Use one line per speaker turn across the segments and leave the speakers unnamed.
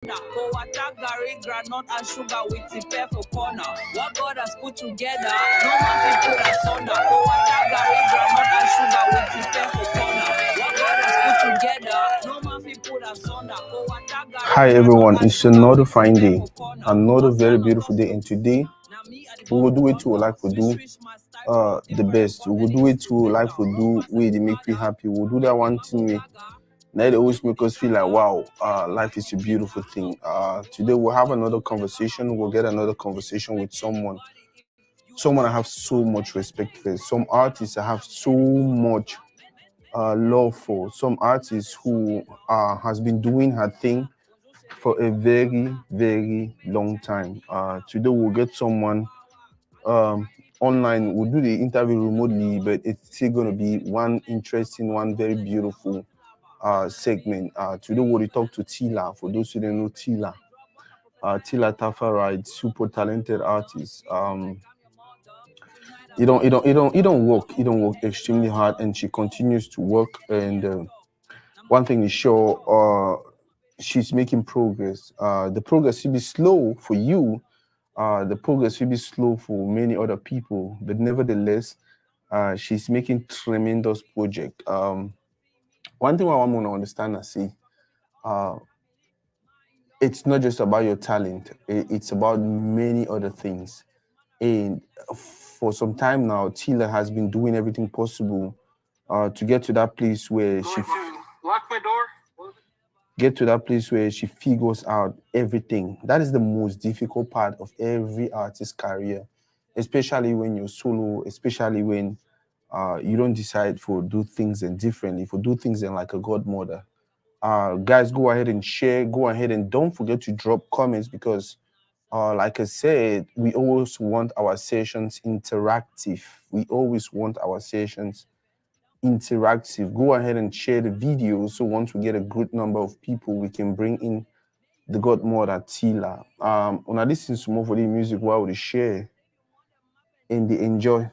Gary, granite and sugar with the pepper corner. What God has put together, no man can put asunder. Gary, granite and sugar with the pepper corner. What God has put together, no man can put asunder.
Hi everyone, it's another fine day, another very beautiful day, and today we will do it to like we do the best. We will do it to like we do way they make me happy. We'll do that one thing way. Now it always make us feel like wow, life is a beautiful thing. Today we'll have another conversation. We'll get another conversation with someone I have so much respect for. Some artists I have so much love for. Some artists who has been doing her thing for a very, very long time. Today we'll get someone online. We'll do the interview remotely, but it's still going to be one interesting, one very beautiful segment. Today we'll talk to Tilla. For those who don't know Tilla, Tilla Tafri, super talented artist. You don't work extremely hard, and she continues to work. And one thing is sure, she's making progress. The progress will be slow for you. The progress will be slow for many other people, but nevertheless, she's making tremendous project. One thing I want to understand and see, it's not just about your talent. It's about many other things. And for some time now, Tilla has been doing everything possible to get to that place where
lock my door.
she figures out everything. That is the most difficult part of every artist's career, especially when you're solo, especially when you don't decide for do things and differently, for do things in like a godmother. Guys, go ahead and share, go ahead and don't forget to drop comments because like I said, we always want our sessions interactive. We always want our sessions interactive. Go ahead and share the video so once we get a good number of people, we can bring in the godmother Tilla. When I listen to more of the music while we share and they enjoy.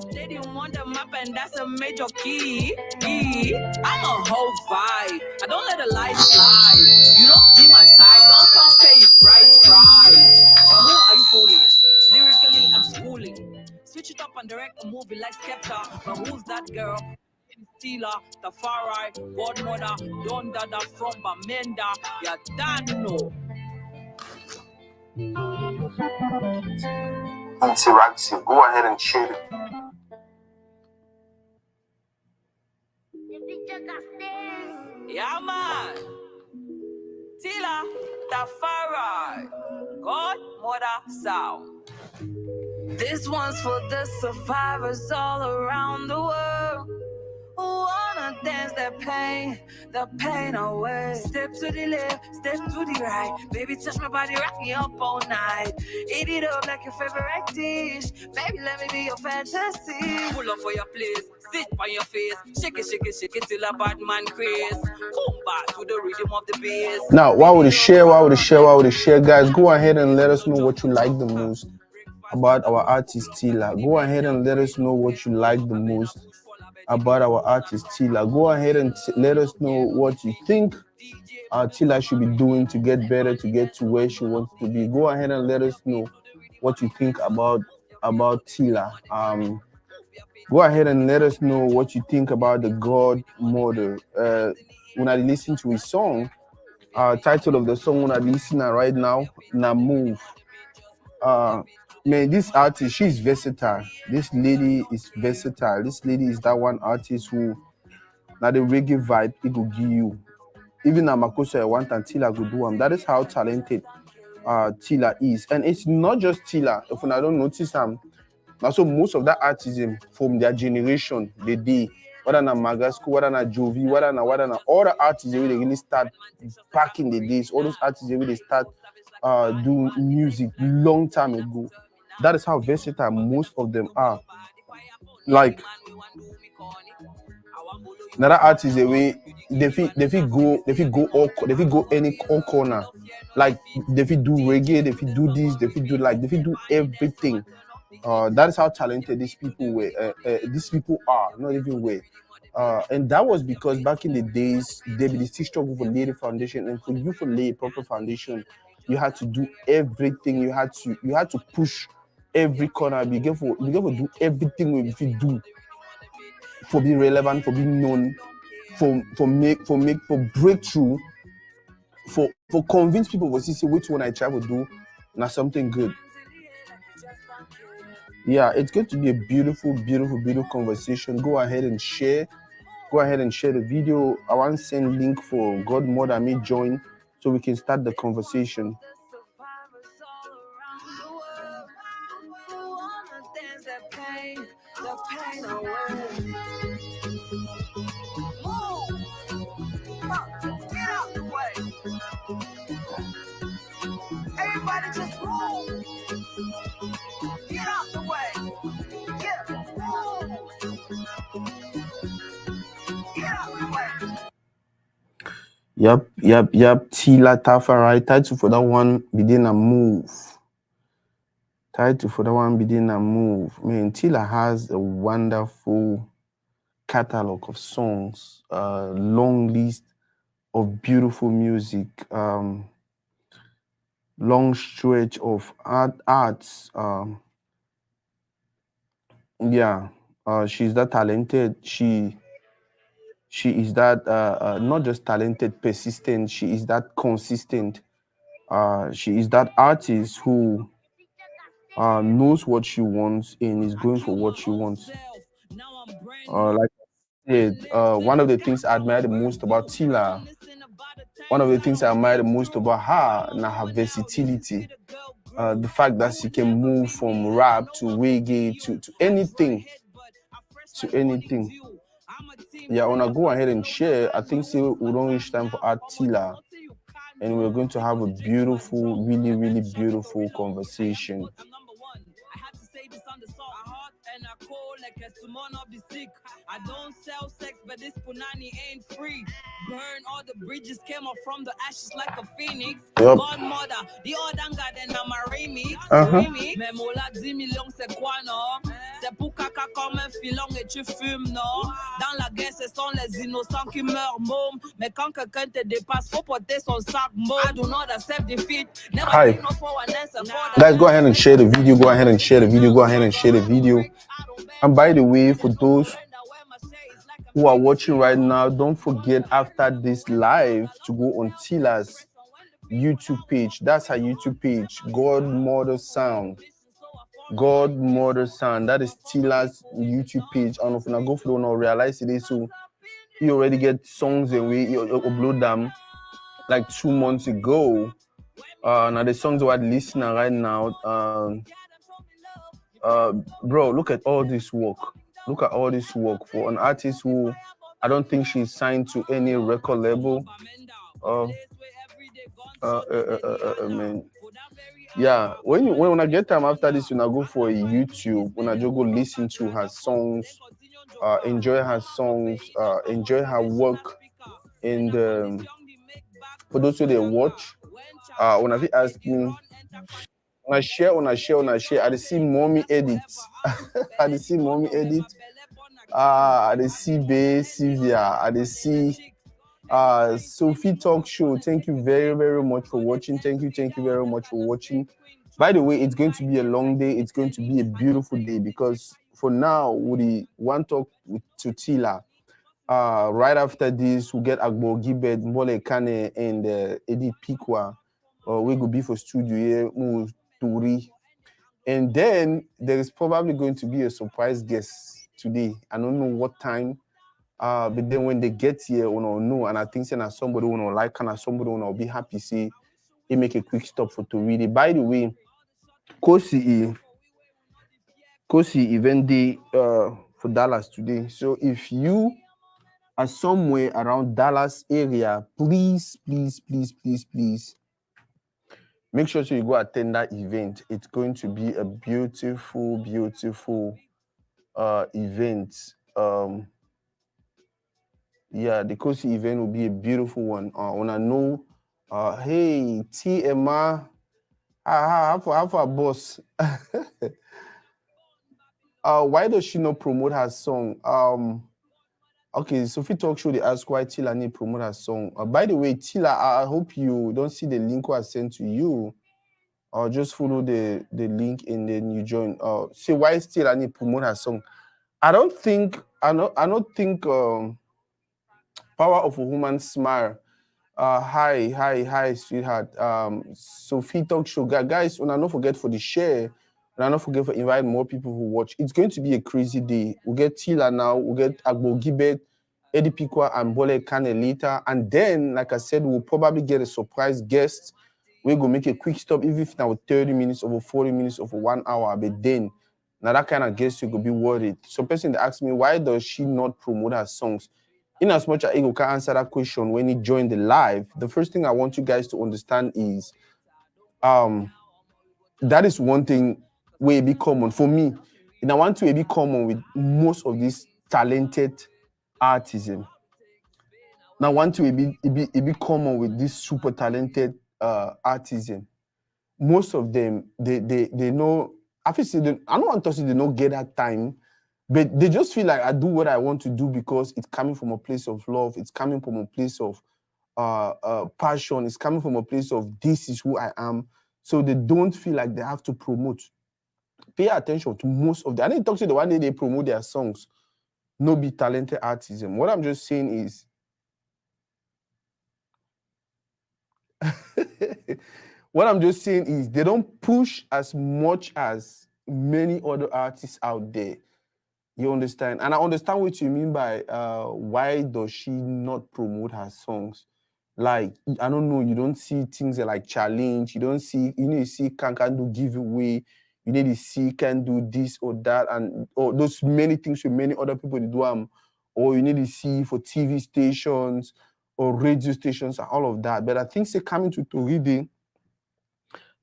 Stadium on the map, and that's a major key. I'm a whole vibe. I don't let the lights slide. You don't be my type. Don't come pay bright price. But who are you fooling? Lyrically, I'm schooling. Switch it up and direct a movie like Skepta. But who's that girl? Tilla Tafri, godmother, Don Dada from Bamenda. Yeah, don't know.
Interactive. Go ahead and share it.
Yeah, man. Tilla Tafri, godmother sound. This one's for the survivors all around the world who wanna dance the pain away. Step to the left, step to the right. Baby, touch my body, rock me up all night. Eat it up like your favorite dish. Baby, let me be your fantasy. Pull up for your place, sit on your face. Shake it till a bad man craze. Come back to the rhythm of the bass.
Now, why would you share, guys? Go ahead and let us know what you like the most about our artist Tilla. Go ahead and let us know what you like the most about our artist Tilla. Go ahead and let us know what you think Tilla should be doing to get better, to get to where she wants to be. Go ahead and let us know what you think about Tilla. Go ahead and let us know what you think about the godmother. When I listen to his song, title of the song when I listen right now, Na Move. Man, this artist, she's versatile. This lady is versatile. This lady is that one artist who, now the reggae vibe, it will give you. Even now, Makosa, I want and Tilla go do. That is how talented Tilla is. And it's not just Tilla. If I don't notice now, so most of that artism from their generation, they did. Whether na Magasco, whether na Jovi, whether na all the artists, they really start back in the days. All those artists, they really start doing music long time ago. That is how versatile most of them are. Like another artist, they fit go any corner. Like they fit do reggae, they fit do this, they fit do everything. That is how talented these people were. These people are not even were. And that was because back in the days, there be this struggle for lay the foundation, and for you to lay a proper foundation, you had to do everything. You had to push every corner. You get to do everything if you do for being relevant, for being known, for breakthrough, for convince people what see which one I try to do, now something good. Yeah, it's going to be a beautiful, beautiful, beautiful conversation. Go ahead and share the video. I want to send link for GodMother may join so we can start the conversation.
Everybody just move. Get out the way. Yeah, move. Get out the way.
Yep. Tilla Tafri. Title for that one, Begin a Move. Man, Tilla has a wonderful catalog of songs, long list of beautiful music, long stretch of arts. She's that talented. She is that not just talented, persistent. She is that consistent. She is that artist who knows what she wants and is going for what she wants. Like I said, one of the things I admire the most about Tilla, one of the things I admire the most about her, now her versatility. The fact that she can move from rap to reggae to anything. Yeah, I wanna go ahead and share. I think we don't reach time for Tilla, and we're going to have a beautiful, really, really beautiful conversation.
And I call like a summon of the sick. I don't sell sex, but this punani ain't free. Burn all the bridges, came up from the ashes like a phoenix.
Yep.
GodMother, the Odanga, then I'm a remix. Mais mola 10 millions, c'est quoi, non? C'est pour caca comme un filon et tu fumes, non? Dans la guerre, ce sont les innocents qui meurent, môme. Mais quand quelqu'un te dépasse, faut porter son sac, môme. I do not accept defeat. Never take no for an answer.
Guys, go ahead and share the video. Go ahead and share the video. And by the way, for those who are watching right now, don't forget after this live to go on Tilla's YouTube page. That's her YouTube page, GodMother Sound. That is Tilla's YouTube page. And if you go for no realize it is so you already get songs and we upload them like 2 months ago. Now the songs we're listening right now. Bro, look at all this work. Look at all this work for an artist who I don't think she's signed to any record label. Man. Yeah, when I get time after this, when I go for YouTube, when I just go listen to her songs, enjoy her songs, enjoy her work. And for those who they watch, when I ask me, when I share, I see mommy edits. I see mommy edits. I see Bay, Sylvia, I see Sophie Talk Show. Thank you very, very much for watching. Thank you very much for watching. By the way, it's going to be a long day. It's going to be a beautiful day because for now, we want to talk to Tilla. Right after this, we'll get Agbo Gibet, Mbole Kane, and Eddie Pikwa. We go be for studio here, Turi. And then there is probably going to be a surprise guest today. I don't know what time. But then when they get here, know, and I think somebody like and somebody will be happy see he make a quick stop for to read it. By the way, Kosi event day for Dallas today. So if you are somewhere around Dallas area, please make sure you go attend that event. It's going to be a beautiful event. Yeah, the Kosi event will be a beautiful one. When I know, hey, TMA, have a boss. Why does she not promote her song? Okay, Sophie Talk Show, they ask why Tilla need promote her song. By the way, Tilla, I hope you don't see the link I sent to you. Or just follow the link and then you join. Say why Tilla need promote her song. I don't think Power of a Woman's Smile. Hi, sweetheart. Sophie Talk Show. Guys, when I don't forget for the share, and I don't forget for invite more people who watch. It's going to be a crazy day. We'll get Tilla now, we'll get Agbo Gibet, Eddie Pikwa, and Bole Kane later. And then, like I said, we'll probably get a surprise guest. We're going to make a quick stop, even if now 30 minutes, over 40 minutes, over 1 hour. But then, now that kind of guest, you could be worried. Some person asked me, why does she not promote her songs? In as much as Ego can answer that question when he joined the live, the first thing I want you guys to understand is that is one thing will be common for me. And I want to be common with most of these talented artism. Now I want to be common with this super talented artisan. Most of them they know obviously I don't want to say they don't get that time, but they just feel like I do what I want to do because it's coming from a place of love, it's coming from a place of passion, it's coming from a place of this is who I am. So they don't feel like they have to promote. Pay attention to most of them. I didn't talk to the one day they promote their songs. No be talented artisan. What I'm just saying is what I'm just saying is they don't push as much as many other artists out there. You understand? And I understand what you mean by why does she not promote her songs? Like, I don't know, you don't see things like challenge, you don't see, you need to see can do giveaway, you need to see can do this or that, and or those many things with many other people they do or you need to see for TV stations or radio stations and all of that. But I think say coming to reading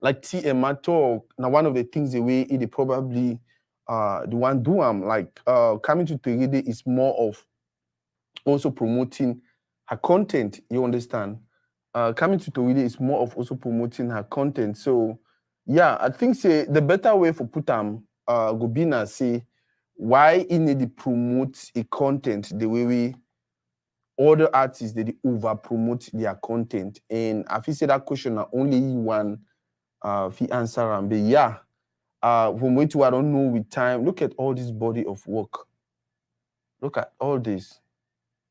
like Emma talk now one of the things the way it probably the one do like coming to Teride is more of also promoting her content, you understand? Coming to Teride is more of also promoting her content. So yeah, I think say the better way for Putam Gobina say why he need to promote a content the way we other artists they over promote their content. And I feel say that question are only one if he answer and be yeah. From way to I don't know with time. Look at all this body of work. Look at all this.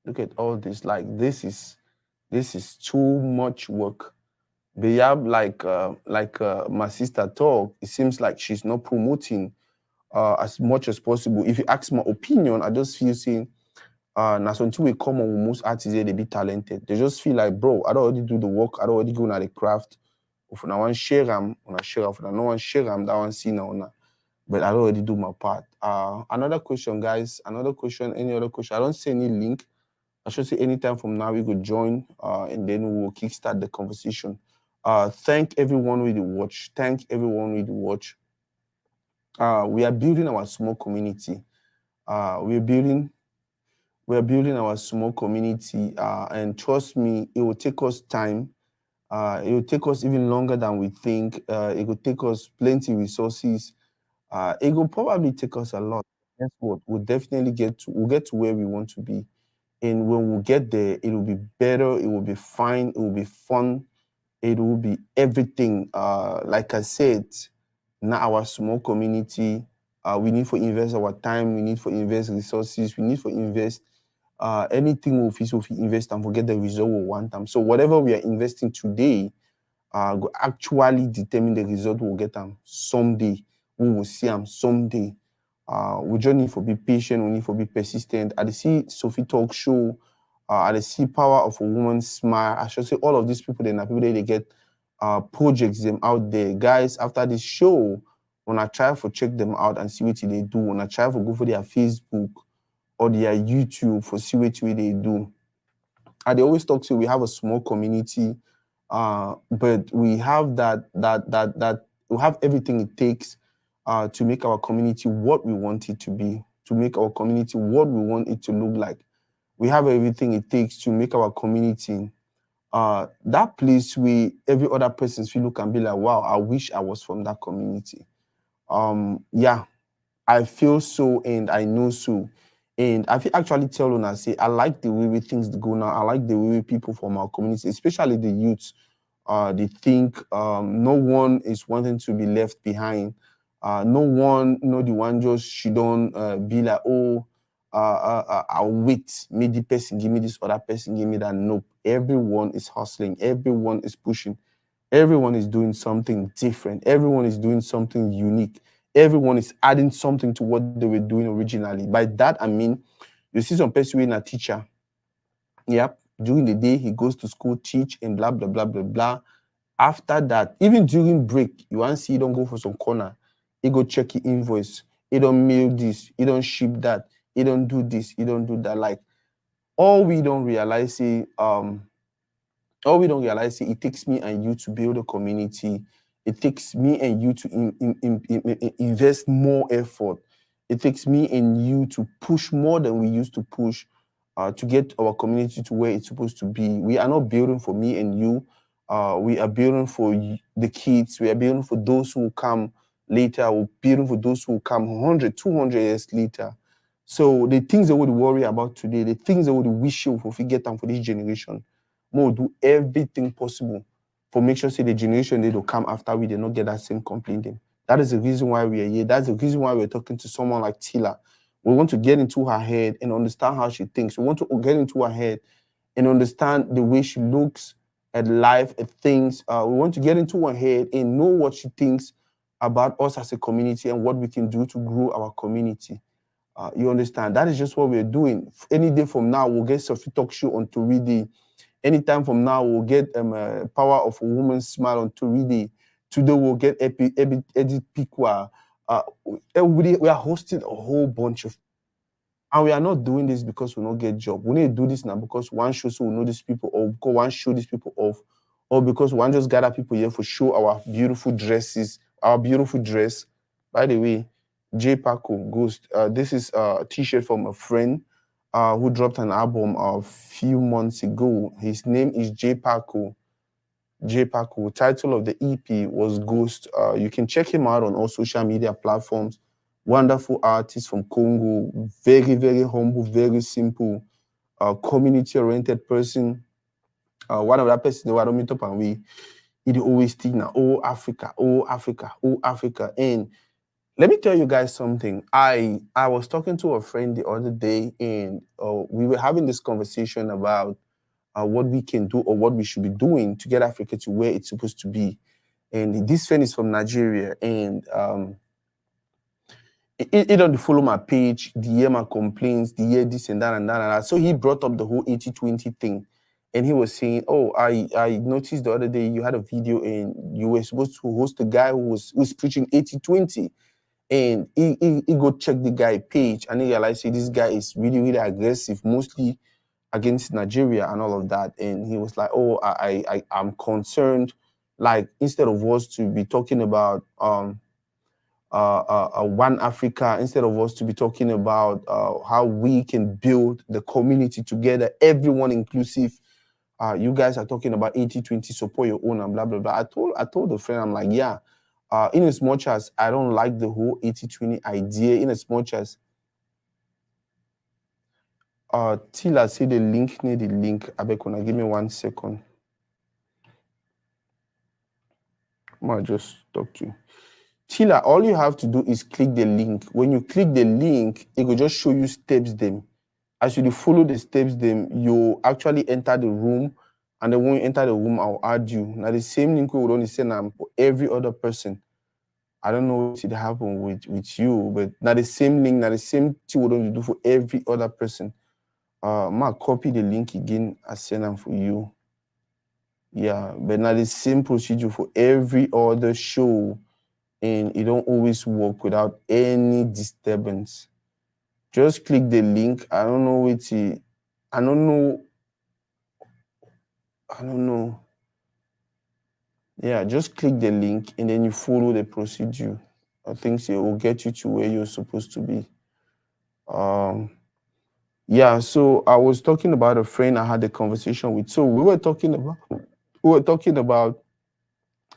Look at all this. Like this is too much work. But yeah, like my sister talk, it seems like she's not promoting as much as possible. If you ask my opinion, I just feel saying now until we come on with most artists they be talented. They just feel like, bro, I don't already do the work, I don't already go at the craft. If I want share them, when I share, if I don't want share them, that one see now. But I already do my part. Another question, guys. Another question. Any other question? I don't see any link. I should say anytime from now we could join, and then we will kickstart the conversation. Thank everyone with the watch. Thank everyone with the watch. We are building our small community. We're building our small community, and trust me, it will take us time. It will take us even longer than we think. It will take us plenty resources. It will probably take us a lot. Guess what? We'll get to where we want to be. And when we get there, it will be better, it will be fine, it will be fun, it will be everything. Like I said, now our small community, we need to invest our time, we need to invest resources, we need to invest anything we invest and forget the result we want them. So whatever we are investing today, go actually determine the result we'll get them someday. We will see them someday. We just need to be patient, we need to be persistent. I see Sophie Talk Show, I see Power of a Woman's Smile. I should say all of these people, then are people that they get projects them out there. Guys, after this show, when I try to check them out and see what they do, when I try to go for their Facebook or their YouTube for see what they do. They always talk to we have a small community, but we have that we have everything it takes to make our community what we want it to be, to make our community what we want it to look like. We have everything it takes to make our community that place where every other person feel look and be like, wow, I wish I was from that community. Yeah, I feel so and I know so. And I feel actually tell Una say I like the way we things go now. I like the way people from our community, especially the youths, they think no one is wanting to be left behind. No one, no the one just she don't be like, oh, I'll wait. Me the person give me this, other person give me that. Nope. Everyone is hustling. Everyone is pushing. Everyone is doing something different. Everyone is doing something unique. Everyone is adding something to what they were doing originally. By that I mean, you see some person being a teacher. Yep. During the day, he goes to school, teach, and blah blah blah blah blah. After that, even during break, you want to see he don't go for some corner. He go check his invoice. He don't mail this. He don't ship that. He don't do this. He don't do that. Like all we don't realize is all we don't realize is it takes me and you to build a community. It takes me and you to invest more effort. It takes me and you to push more than we used to push to get our community to where it's supposed to be. We are not building for me and you. We are building for the kids. We are building for those who will come later. We're building for those who will come 100, 200 years later. So the things that we worry about today, the things that we wish you for forget them for this generation, more do everything possible for make sure say the generation they will come after we they not get that same complaining. That is the reason why we are here. That's the reason why we're talking to someone like Tilla. We want to get into her head and understand how she thinks. We want to get into her head and understand the way she looks at life, at things. We want to get into her head and know what she thinks about us as a community and what we can do to grow our community. You understand? That is just what we're doing. Any day from now, we'll get Sophie Talk Show on Toridi. Anytime from now, we'll get Power of a Woman's Smile on Toridi. Today, we'll get Edith Pikwa. We are hosting a whole bunch of, and we are not doing this because we don't get job. We need to do this now because one show so we know these people, or because one show these people off, or because one just gather people here for show our beautiful dresses, our beautiful dress. By the way, J Paco Ghost. This is a T-shirt from a friend who dropped an album a few months ago. His name is J Paco. J Paco. Title of the EP was Ghost. You can check him out on all social media platforms. Wonderful artist from Congo. Very, very humble, very simple, community-oriented person. One of that person that I don't meet up and we he always think now, oh Africa, oh Africa, oh Africa. And let me tell you guys something. I was talking to a friend the other day, and we were having this conversation about what we can do or what we should be doing to get Africa to where it's supposed to be. And this friend is from Nigeria, and he don't follow my page, the hear my complaints, the hear this and that and that and that. So he brought up the whole 80-20 thing. And he was saying, oh, I noticed the other day you had a video and you were supposed to host a guy who was preaching 80-20. And he go check the guy page and he realized, say, this guy is really, really aggressive, mostly against Nigeria and all of that. And he was like, oh, I'm concerned. Like, instead of us to be talking about one Africa, instead of us to be talking about how we can build the community together, everyone inclusive. You guys are talking about 80-20, support your own and blah blah blah. I told the friend, I'm like, yeah. In as much as I don't like the whole 80-20 idea, in as much as till I see the link, need the link. Abekona, give me 1 second. I might just talk to you. Tilla, all you have to do is click the link. When you click the link, it will just show you steps them. As you follow the steps them, you actually enter the room, and then when you enter the room, I'll add you. Now the same link we would only send for every other person. I don't know what it happen with you, but now the same link, now the same thing we don't do for every other person. Mark, copy the link again. I send them for you. Yeah, but now the same procedure for every other show, and it don't always work without any disturbance. Just click the link. I don't know what it. I don't know. Yeah, just click the link and then you follow the procedure. I think it will get you to where you're supposed to be. Yeah, so I was talking about a friend I had a conversation with. So we were talking about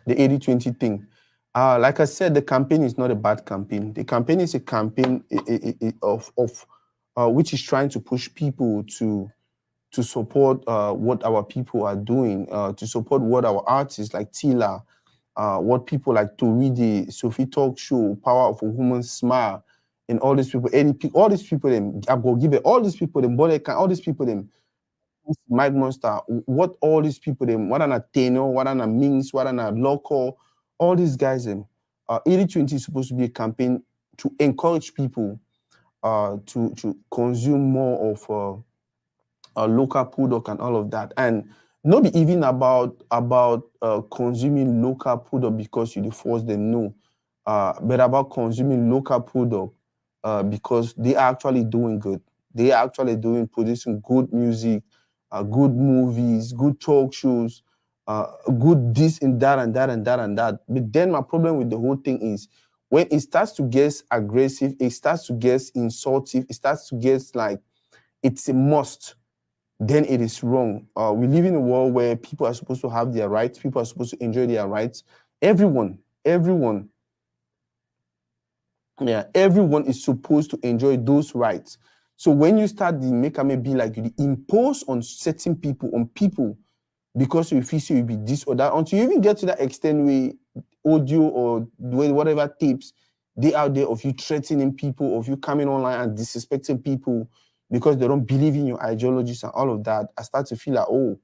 the 80-20 thing. Like I said, the campaign is not a bad campaign. The campaign is a campaign of which is trying to push people to support what our people are doing, to support what our artists like Tilla, what people like Toride, Sophie Talk Show, Power of a Woman Smile, and all these people, all these people, them, I go give it, all these people, them, Bolekan, all these people, them, Mike Monster, what all these people, them, what an Athena, what an Mings, what an Loco, all these guys, them, 80/20 is supposed to be a campaign to encourage people to consume more of local product and all of that, and not be even about consuming local product because you force them, no, but about consuming local product because they are actually doing good. They are actually producing good music, good movies, good talk shows, good this and that and that and that and that. But then my problem with the whole thing is when it starts to get aggressive, it starts to get insultive, it starts to get like it's a must, then it is wrong. We live in a world where people are supposed to have their rights. People are supposed to enjoy their rights. Everyone, everyone is supposed to enjoy those rights. So when you start the make me be like you impose on certain people, on people, because you feel so you be this or that, until you even get to that extent where audio or whatever tapes they out there of you threatening people, of you coming online and disrespecting people because they don't believe in your ideologies and all of that, I start to feel like, oh,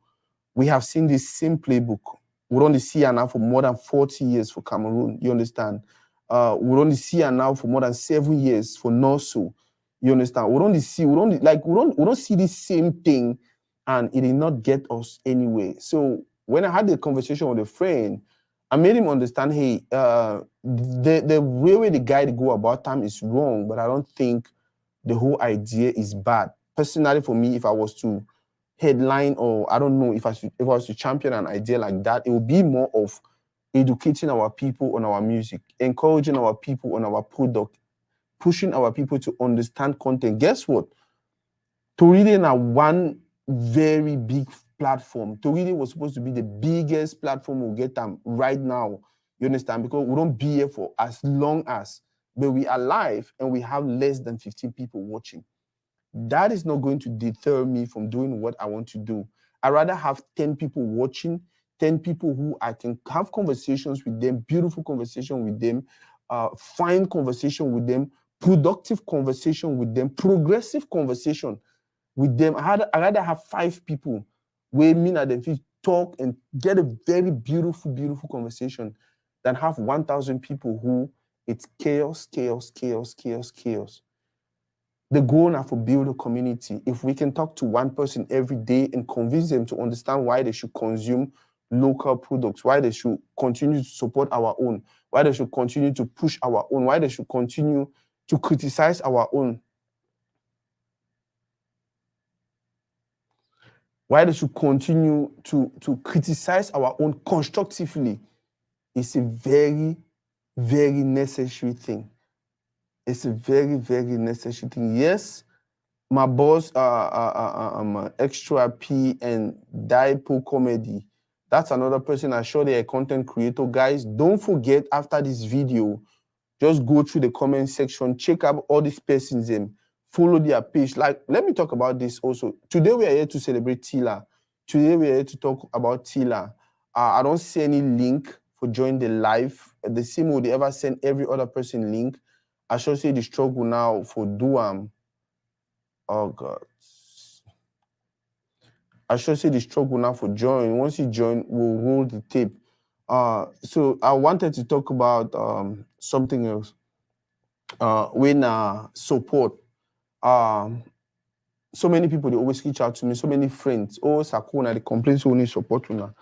we have seen this same playbook. We only see her now for more than 40 years for Cameroon. You understand? We only see her now for more than 7 years for Norso. You understand? We don't see this same thing, and it did not get us anyway. So when I had the conversation with a friend, I made him understand, hey, the way the guy go about time is wrong, but I don't think the whole idea is bad. Personally, for me, if I was to headline, or I don't know, if I was to champion an idea like that, it would be more of educating our people on our music, encouraging our people on our product, pushing our people to understand content. Guess what? Toride now one very big platform. Toride was supposed to be the biggest platform we'll get them right now. You understand? Because we don't be here for as long as, but we are live and we have less than 15 people watching. That is not going to deter me from doing what I want to do. I'd rather have 10 people watching, 10 people who I can have conversations with them, beautiful conversation with them, fine conversation with them, productive conversation with them, progressive conversation with them. I'd rather have 5 people where me and them talk and get a very beautiful, beautiful conversation than have 1,000 people who it's chaos, chaos, chaos, chaos, chaos. The goal now for build a community. If we can talk to one person every day and convince them to understand why they should consume local products, why they should continue to support our own, why they should continue to push our own, why they should continue to criticize our own, why they should continue to criticize our own constructively, is a very, very necessary thing. It's a very, very necessary thing. Yes, my boss, Extra P and Daipo Comedy. That's another person. I show they're a content creator. Guys, don't forget after this video, just go through the comment section, check out all these persons and follow their page. Like, let me talk about this also. Today we are here to celebrate Tilla. Today we are here to talk about Tilla. I don't see any link for join the live. The same way they ever send every other person link. I should say the struggle now for Duam. Oh God. I should say the struggle now for join. Once you join, we'll roll the tape. So I wanted to talk about something else. When support. So many people they always reach out to me. So many friends. Oh, Sakuna, they complain so only support now.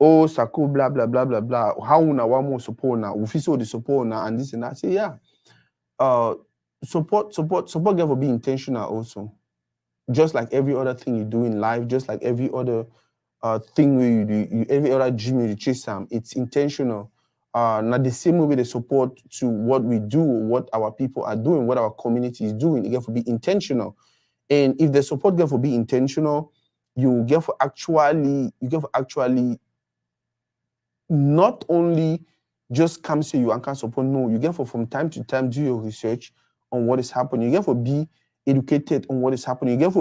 Oh, Sako, blah blah blah blah blah. How una want more support now? We feel so the support now and this and that. I say yeah. Support get for be intentional also. Just like every other thing you do in life, just like every other thing where you do, every other dream you chase them, it's intentional. Not the same way they support to what we do, what our people are doing, what our community is doing. It get to be intentional. And if the support get to be intentional, you get for actually not only just come say you and can support. No, you get for from time to time do your research on what is happening. You get for be educated on what is happening. You get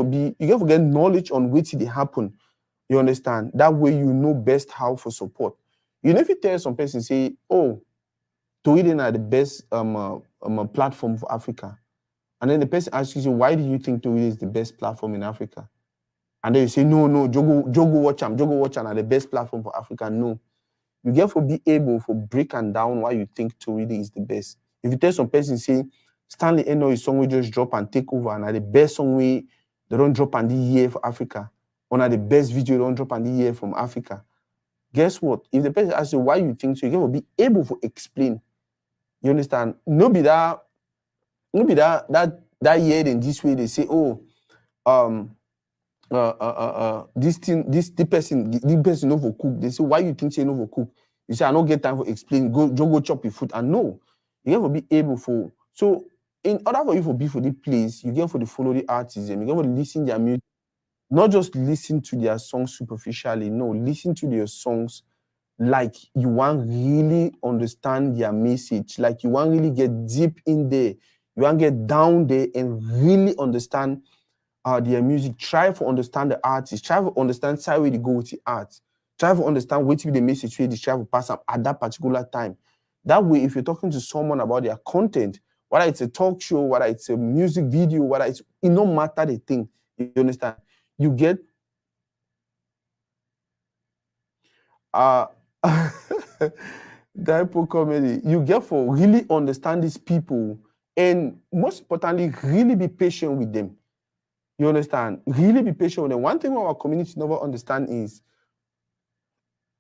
for get knowledge on which it happen. You understand? That way you know best how for support. You know, if you tell some person say, oh, Sweden are the best platform for Africa. And then the person asks you, why do you think Twitter is the best platform in Africa? And then you say, no, Jogo Watch are the best platform for Africa. No. You get to be able to break and down why you think Twitter is the best. If you tell some person, say, Stanley Eno is song we just drop and take over, and are the best song we they don't drop and the year for Africa, or are the best video they don't drop and the year from Africa. Guess what? If the person asks you why you think so, you get to be able to explain. You understand? No be that year in this way they say, oh, the person no for cook. They say, why you think say no for cook? You say, I don't get time for explain. Go chop your food. And no, you get to be able for. So in order for you to be for the place, you get for the follow the artisan. You get for listen their music, not just listen to their songs superficially. No, listen to their songs like you want really understand their message. Like you want really get deep in there. You want get down there and really understand their music. Try to understand the artist. Try to understand how they go with the art. Try to understand what the message they try to pass up at that particular time. That way, if you're talking to someone about their content, whether it's a talk show, whether it's a music video, whether it's, it no matter the thing, you understand? You get Diapo comedy. You get for really understand these people and most importantly, really be patient with them. You understand? Really be patient with them. One thing our community never understand is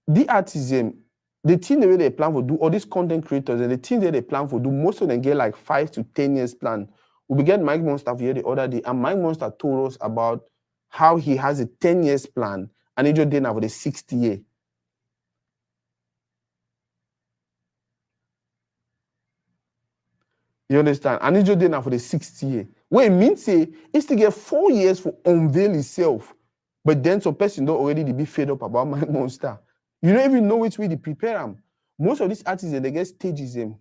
the artisan, the thing the way they plan for do, all these content creators and the thing that they plan for do, most of them get like 5 to 10 years plan. We began Mike Monster here the other day, and Mike Monster told us about how he has a 10 years plan and he just didn't have the 60 year. You understand? And he just didn't have for the 60 year. What it means say it's to get 4 years for unveil itself. But then some person don't already be fed up about my monster. You don't even know which way they prepare them. Most of these artists, they get stages them.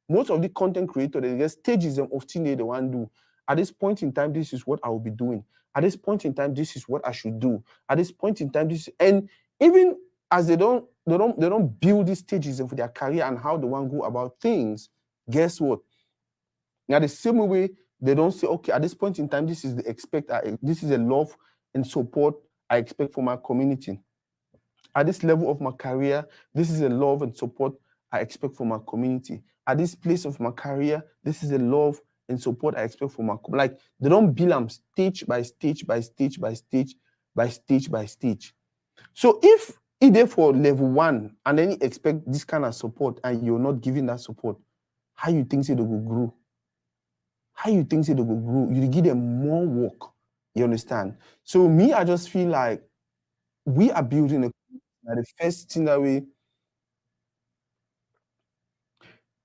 Most of the content creators, they get stages them of things they want to do. At this point in time, this is what I will be doing. At this point in time, this is what I should do. At this point in time, this, and even as they don't build these stages for their career and how they want to go about things, guess what? Now, the same way they don't say, okay, at this point in time, this is the this is a love and support I expect from my community. At this level of my career, this is a love and support I expect from my community. At this place of my career, this is a love and support I expect from my community. Like they don't build them stage by stage by stage by stage by stage by stage. So if there for level 1 and then you expect this kind of support and you're not giving that support, how you think they will grow? How you think they will grow? You give them more work. You understand? So me, I just feel like we are building the first thing that we.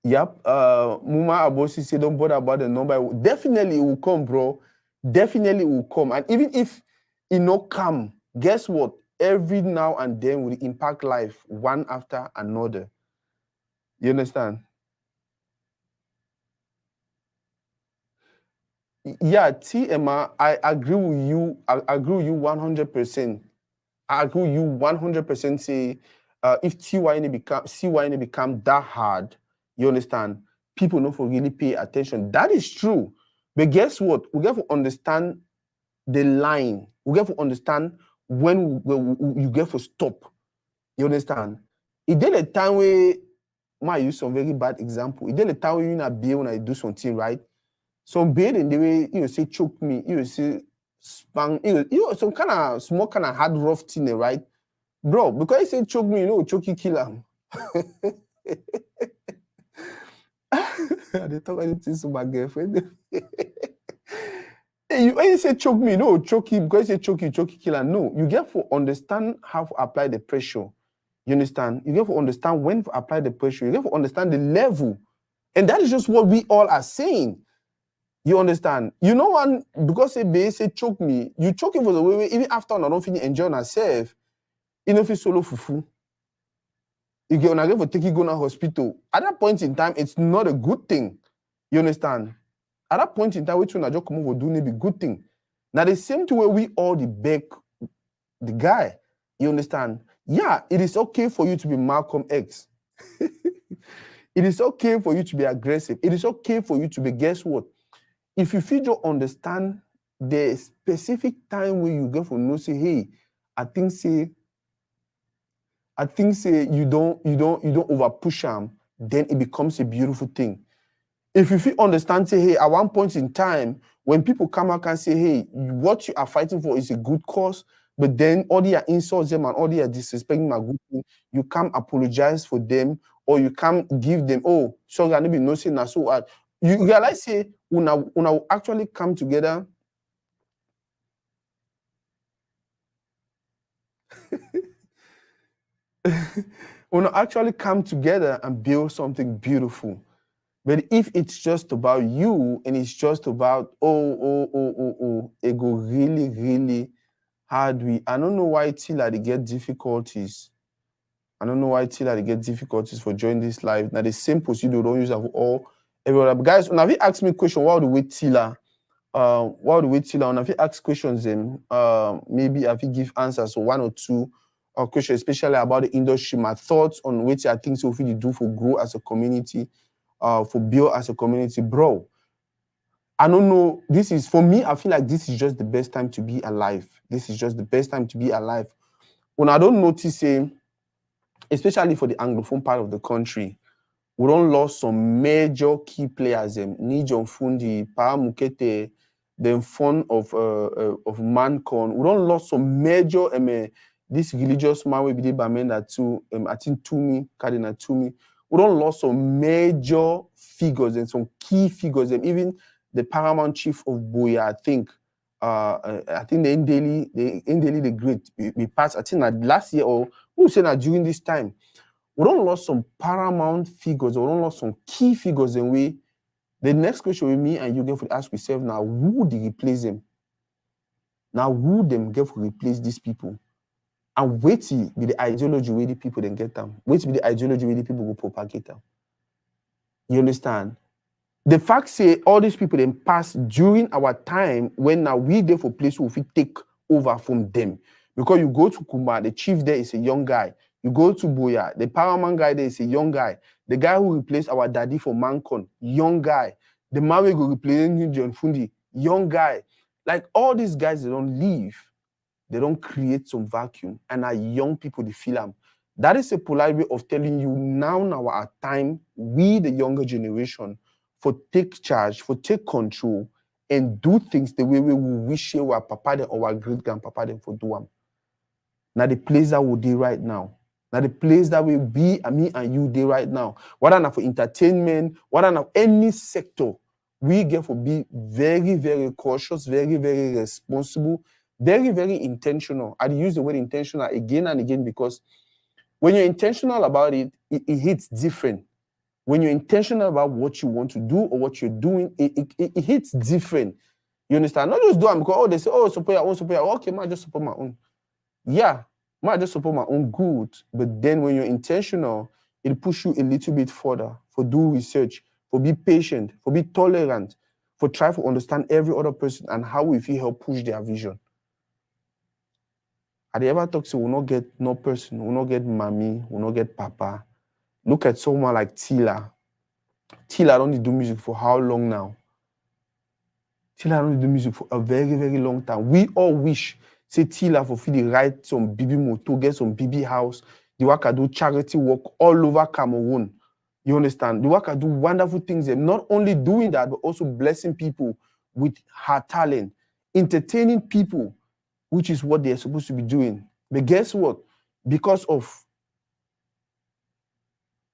Yep. Muma Abosi said, don't bother about the number. Definitely it will come, bro. Definitely it will come. And even if it not come, guess what? Every now and then will impact life one after another. You understand? Yeah, TMA, I agree with you. I agree with you 100%. I agree with you 100%. Say, if CYN become that hard, you understand? People don't for really pay attention. That is true. But guess what? We have to understand the line. We have to understand when you get to stop. You understand? It did a time where I use some very bad example. It did a time where you not be when I do something right. Some bad in the way you say choke me, you say spang, some kind of small kind of hard rough thing, right? Bro, because you say choke me, choke you kill him. I didn't talk anything to my girlfriend. When you say choke me, choke you, because you say choke you kill him. No, you get to understand how to apply the pressure. You understand? You get to understand when to apply the pressure. You get to understand the level. And that is just what we all are saying. You understand? You know one, because they say choke me, you choke him for the way, even after I don't finish enjoying herself, you know if you solo fufu. You get on for take you go to hospital. At that point in time, it's not a good thing. You understand? At that point in time, which one I just come over doing be good thing. Now the same way we all the beg the guy. You understand? Yeah, it is okay for you to be Malcolm X. It is okay for you to be aggressive. It is okay for you to be, guess what? If you feel you understand the specific time where you get for no say, hey, I think say you don't over push them, then it becomes a beautiful thing. If you feel understand, say, hey, at one point in time, when people come out and say, hey, what you are fighting for is a good cause, but then all they are insults them and all they are disrespecting my good thing, you can't apologize for them or you can't give them, oh, sorry, I be no say na so hard. You realize, say, una will actually come together. Una actually come together and build something beautiful. But if it's just about you and it's just about it go really, really hard. I don't know why Tilla they get difficulties. I don't know why Tilla they get difficulties for joining this live. Now the same procedure don't use for all everyone. But guys, when have you asked me a question, why do we Tilla? While the way Tilla, when have you ask questions then maybe have you give answers so one or two questions, especially about the industry, my thoughts on which I think so really do for grow as a community. For build as a community, bro. I don't know. This is for me. I feel like this is just the best time to be alive. This is just the best time to be alive. When I don't notice, especially for the Anglophone part of the country, we don't lost some major key players. Nijon Fundi, Pa Mukete, the fun of Mancon. We don't lost some major. This religious man we be Bamenda too. I think Tumi, Cardinal Tumi. We don't lost some major figures and some key figures. And even the paramount chief of Boya, I think the Ndeli the Great, we passed. I think that last year or who said that during this time. We don't lost some paramount figures, we don't lost some key figures in way. The next question with me and you get to ask yourself now, who did replace them? Now, who them get to replace these people? And wait till be the ideology where the people then get them. Wait till be the ideology where the people will propagate them. You understand? The fact say all these people then pass during our time when now we there for place who will take over from them. Because you go to Kumba, the chief there is a young guy. You go to Boya, the paramount guy there is a young guy. The guy who replaced our daddy for Mancon, young guy. The man who replaced John Fundi, young guy. Like all these guys, they don't leave. They don't create some vacuum. And our young people, they feel them. That is a polite way of telling you now our time, we the younger generation, for take charge, for take control, and do things the way we wish our papa them or our great grandpapa them for do them. Now the place that we do right now. Now the place that will be me and you do right now. Whether not for entertainment, whether not any sector, we get to be very, very cautious, very, very responsible, very, very intentional. I use the word intentional again and again because when you're intentional about it, it hits different. When you're intentional about what you want to do or what you're doing, it hits different. You understand? Not just do it because they say, oh, support your own, support your own. Okay, man, just support my own. Yeah, might just support my own good, but then when you're intentional, it push you a little bit further for do research, for be patient, for be tolerant, for try to understand every other person and how if you help push their vision. Have you ever talk to will not get no person, will not get mommy, will not get papa? Look at someone like Tilla. Tilla don't do music for how long now? Tilla don't do music for a very, very long time. We all wish say Tilla for the right some BB motor, get some BB house. The work I do charity work all over Cameroon. You understand? The work I do wonderful things and not only doing that, but also blessing people with her talent, entertaining people, which is what they're supposed to be doing. But guess what? Because of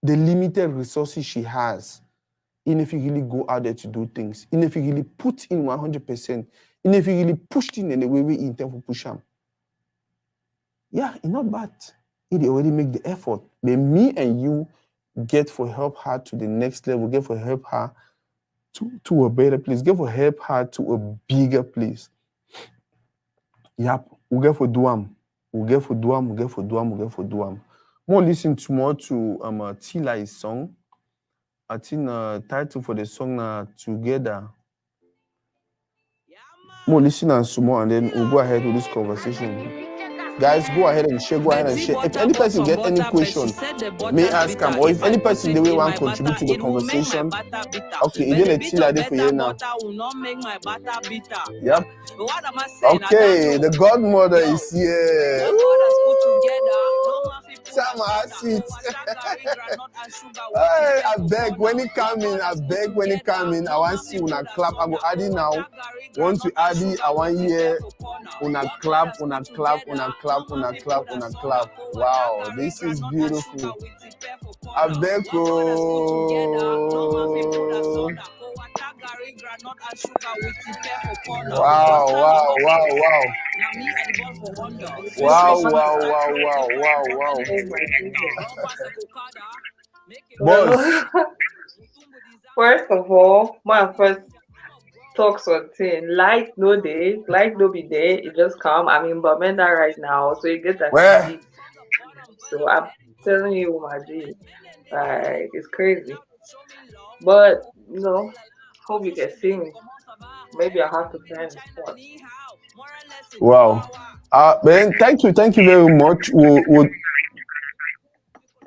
the limited resources she has, even if you really go out there to do things, even if you really put in 100%, even if you really pushed in the way we intend to push them. Yeah, it's not bad. It already make the effort. But me and you get for help her to the next level, get for help her to a better place, get for help her to a bigger place. Yep, we get for do them. We get for do them, we get for do them, we get for do them. More listen tomorrow to Tilla's song. I think title for the song Together. More listen and some more, and then we'll go ahead with this conversation. Guys, go ahead and share. Go ahead and share. If any person get any question, may ask them, or if any person the way want contribute to the conversation. Okay, it didn't Tilla there for you now. Yep. Okay, the godmother is here. Sama sweet. Hey, I beg when he come in. I beg when he come in. I want to see una clap. I go add it now. Once we add it, I want hear una clap, una clap, una clap, una clap, una clap. Wow, this is beautiful. I beg Wow, wow, wow, wow. Wow, wow, wow, wow, wow, wow. Boss.
First of all, my first talk something. Light no day, light no be there. It just come. I'm in Bamenda right now, so you get that.
Where?
So I'm telling you, my G, like it's crazy. But hope you can see me. Maybe I have to plan the spot.
Wow. Man, thank you very much.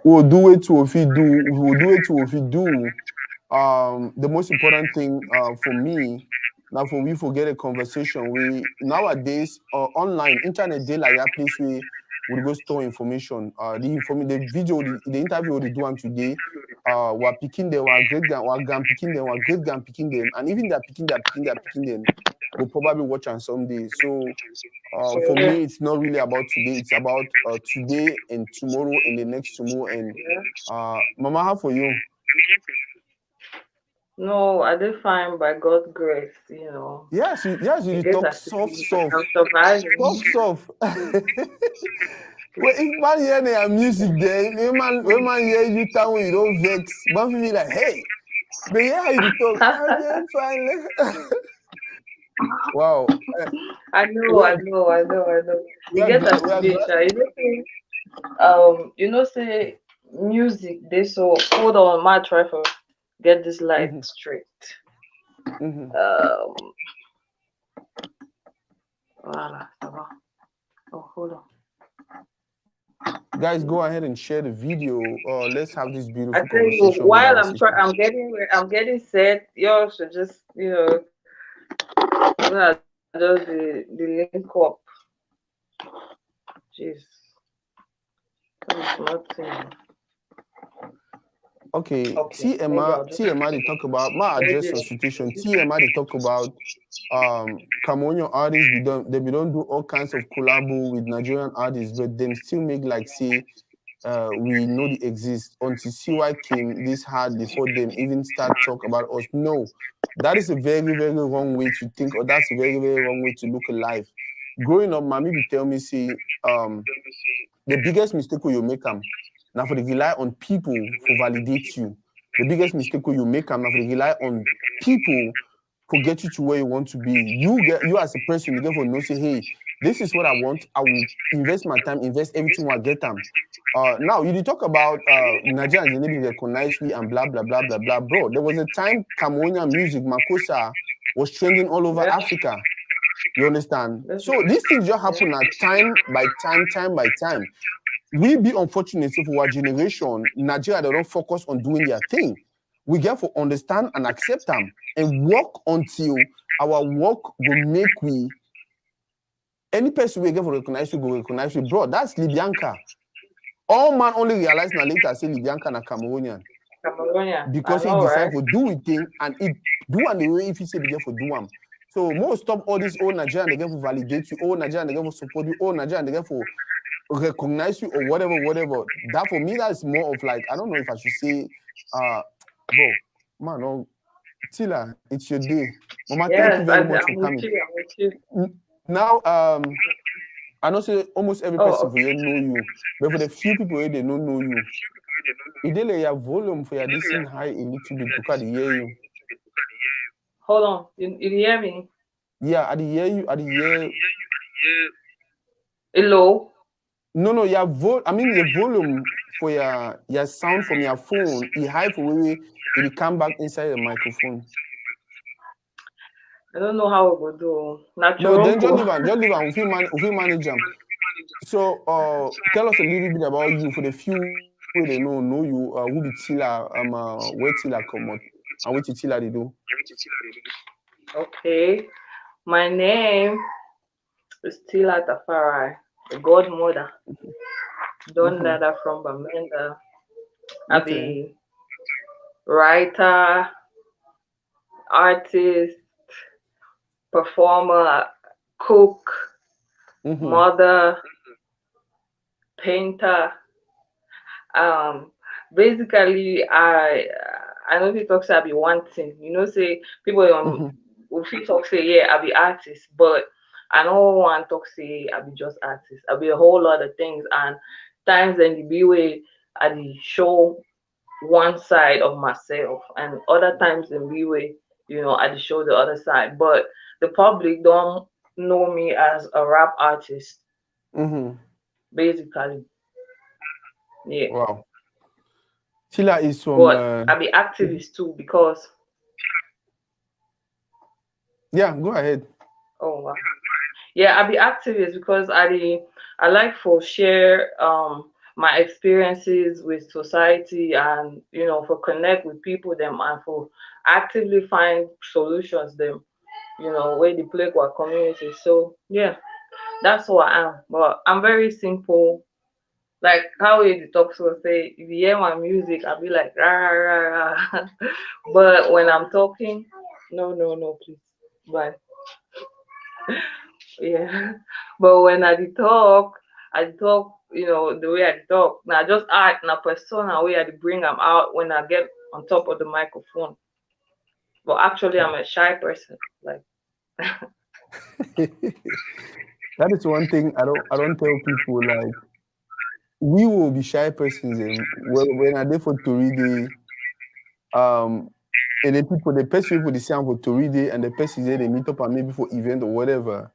We'll do it to if we do. We'll do it to if we do. The most important thing for me, now for we forget a conversation. We nowadays online internet day like that place we would go store information. The video, the interview they do on today. We're picking them, we're great picking them, we're great picking them, and even they're picking them. We'll probably watch on someday. So for me, it's not really about today. It's about today and tomorrow and the next tomorrow. And Mama, how for you?
No, I did fine by God's grace,
Yes, you talk soft. Well, if man hear their music there, when man hear you town when you don't vex, man feel like, hey, but yeah, how you talk? Finally. Wow.
I know. You get that say music they so hold on, my try for get this light straight. Oh, hold on.
Guys, go ahead and share the video. Let's have this beautiful conversation.
While I'm getting set, you should just just the link up. Jeez.
Okay. TMA they talk about my address and situation. TMA they talk about Cameroonian artists they don't do all kinds of collabo with Nigerian artists, but them still make like say we know they exist. Until CY came this hard before them even start talk about us. No, that is a very, very wrong way to think, or that's a very, very wrong way to look at life. Growing up, mommy would tell me, say, the biggest mistake you make them now for the rely on people for validate you. The biggest mistake you make them now for the rely on people for get you to where you want to be. You as a person, you get for no say, hey, this is what I want. I will invest my time, invest everything I get them. Now you talk about Nigerians maybe recognize me and blah blah blah blah blah. Bro, there was a time Cameroonian music, Makossa, was trending all over Africa. You understand? So these things just happen at time by time. We be unfortunate for our generation, Nigeria, they don't focus on doing their thing. We get to understand and accept them and work until our work will make we any person we get to recognize you, go recognize you. Bro, that's Libyanka. All man only realize now later say Libyanka na Cameroonian. Because he decided to do it thing and it do and the way if he say begin for do them. So most stop all this old Nigerian they get to validate you, old Nigerian they get to support you, old Nigerian they get to recognize you or whatever. That for me that's more of like I don't know if I should say bro, man, no, Tilla, it's your day. Mama, thank you very much for coming. Now I know say almost every person here know you, but for the few people here they don't know you. Idele your volume for your listen high a little bit because they hear you.
Hold on, you hear me?
Yeah, I hear you.
Hello.
No, your your volume for your sound from your phone, it high for way it come back inside the microphone.
I don't know how we go do
No, then just
Naturonko.
leave and just leave and if we manage them. So tell us a little bit about you for the few where they know you, who be Tilla, where Tilla come out and what Tilla they do.
Okay, my name is Tilla Tafri, the godmother. Don't
Mm-hmm.
let her from Bamenda. I
Okay.
be writer, artist, performer, cook,
Mm-hmm.
mother, painter. Um, basically, I know people talk say I be one thing. You know, say people
Mm-hmm.
will fit talk say yeah I be artist, but I don't want talk say I be just artist. I be a whole lot of things, and times in the be way I dey show one side of myself, and other times in be way I dey show the other side. But the public don't know me as a rap artist,
Mm-hmm.
basically. Yeah,
Wow. Tilla is from
but I be
Mhm.
activist too because
Yeah, go ahead.
oh wow. Yeah, I be activist because I like for share my experiences with society, and for connect with people them, and for actively find solutions them, where they play with our community. So yeah, that's who I am. But I'm very simple. Like how the talk so say, if you hear my music, I'll be like rah rah rah rah. But when I'm talking, no no no please. But yeah. But when I dey talk, the way I dey talk. Now just act na persona way I dey bring them out when I get on top of the microphone. But actually I'm a shy person. Like
That is one thing I don't tell people like we will be shy persons and when I there for Tori Day, um and then the person people they say I'm for Tori Day and the person there they meet up and maybe for event or whatever,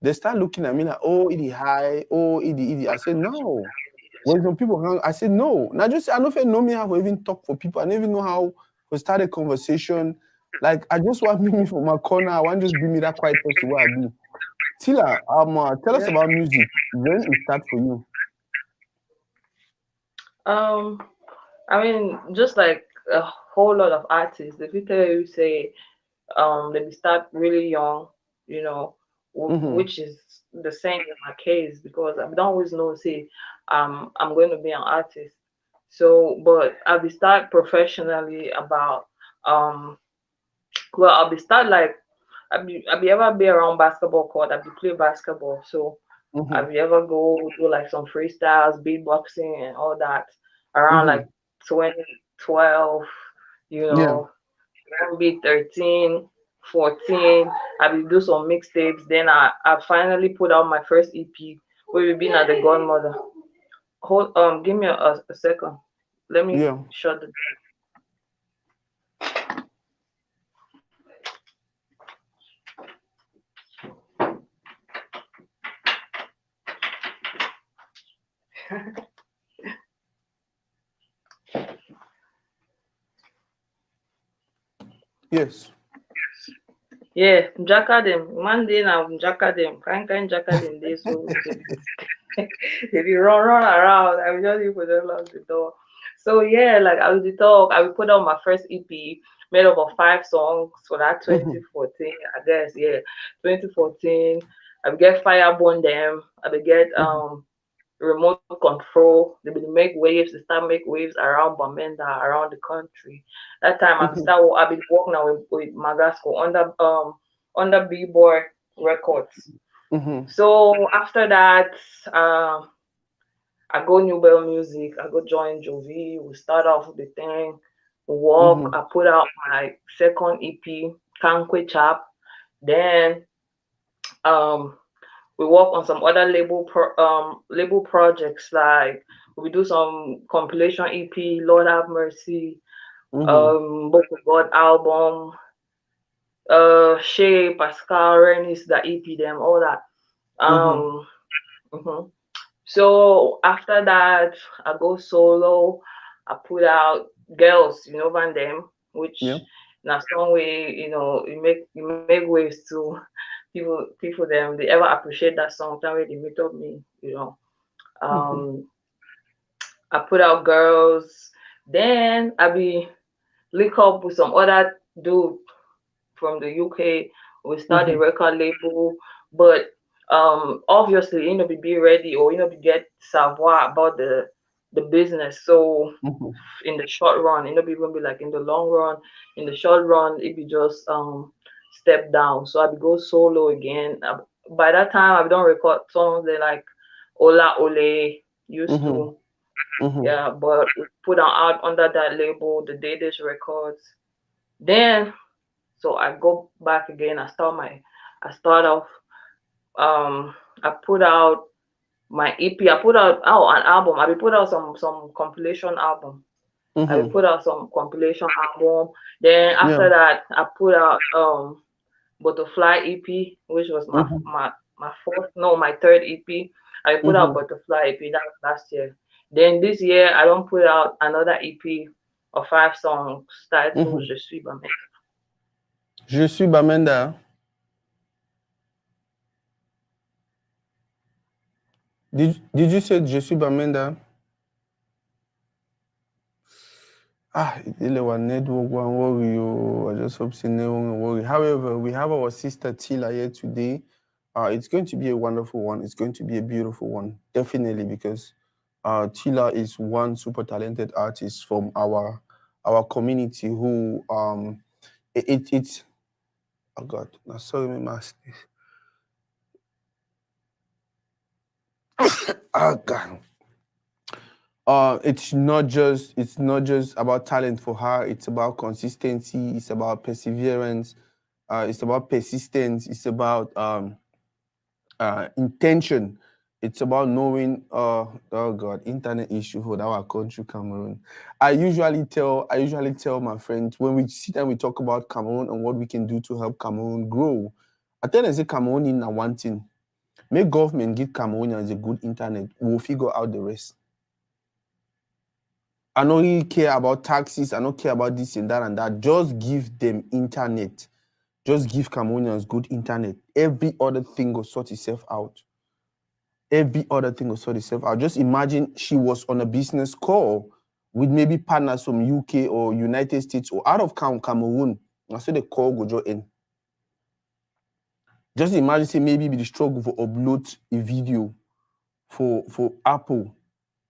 they start looking at me like, oh, it high, oh, it. I said no. When some people hang, I said no. Now just I don't know me how to even talk for people. I don't even know how to start a conversation. Like I just want me from my corner. I want just be me that quiet person where I be. Tilla, tell us
yeah.
about music. When it start for you?
Um I mean just like a whole lot of artists, if you tell you say they be start really young, you know,
Mm-hmm.
which is the same in my case because I don't always know say I'm going to be an artist. So, but I'll be start professionally about um I'll be start like I'll be ever be around basketball court. I'll be play basketball. So
Mm-hmm.
I'll be ever go do like some freestyles, beatboxing and all that around
Mm-hmm.
like 2012, you
Yeah.
know, maybe 13, 14. I will do some mixtapes. Then I finally put out my first EP where we been at the Godmother. Hold give me a second. Let me
Yeah.
shut the
Yes.
yeah, Jacka them. One day now Jacka them. Kind Jacka them day so they be run around. I will just put them lock the door. So yeah, like I will talk. I will put out my first EP made up of 5 songs for that
Mm-hmm.
2014. I guess yeah, 2014. I will get Fireborn them. I will get
Mm-hmm.
remote control. They will make waves. They start make waves around Bamenda, around the country. That time
Mm-hmm.
I been working now with Magasco under Billboard Records.
Mm-hmm.
So after that, um I go New Bell Music. I go join Jovi. We start off with the thing. We walk.
Mm-hmm.
I put out my second EP, Kankwe Chap. Then um we work on some other label projects like we do some compilation EP, Lord Have Mercy,
Mm-hmm.
Book of God album, Shay, Pascal, Renis, the EP them, all that.
Mm-hmm.
Um mhm. So after that I go solo. I put out Girls, Van them,
Yeah.
which in some way, you make waves to people them they ever appreciate that song. That way they meet up me. Um, I put out girls. Then I be link up with some other dude from the UK. We start a record label, but obviously be ready or be get savoir about the business. So in the short run, be even be like in the long run. In the short run, it be just step down. So I be go solo again. By that time, I don't record songs they like Ola Ole used to. Yeah, but we put out under that label, the Dadish Records. Then so I go back again. I start off. Um, I put out my EP. I put out an album. I will put out some compilation album. I will put out some compilation album. Then
Yeah.
after that, I put out Butterfly EP, which was my fourth, no, my third EP. I put out Butterfly EP that was last year. Then this year, I don't put out another EP of 5 songs titled Je suis Bamé.
Je suis Bamenda. Did you say Je suis Bamenda? Ile wa network one worry. I just hope she never worry. However, we have our sister Tilla here today. It's going to be a wonderful one. It's going to be a beautiful one, definitely, because Tilla is one super talented artist from our community who it's oh God, no, sorry, my mask. Oh God. It's not just about talent for her. It's about consistency. It's about perseverance. It's about persistence. It's about intention. It's about knowing. Oh God, internet issue for our country, Cameroon. I usually tell my friends when we sit and we talk about Cameroon and what we can do to help Cameroon grow. I tell them say Cameroon in one thing. Make government give Cameroonians a good internet. We'll figure out the rest. I don't really care about taxes. I don't care about this and that and that. Just give them internet. Just give Cameroonians good internet. Every other thing will sort itself out. Every other thing will sort itself out. Just imagine she was on a business call with maybe partners from UK or United States or out of Cameroon. And so the call go join in. Just imagine say maybe the struggle for upload a video for Apple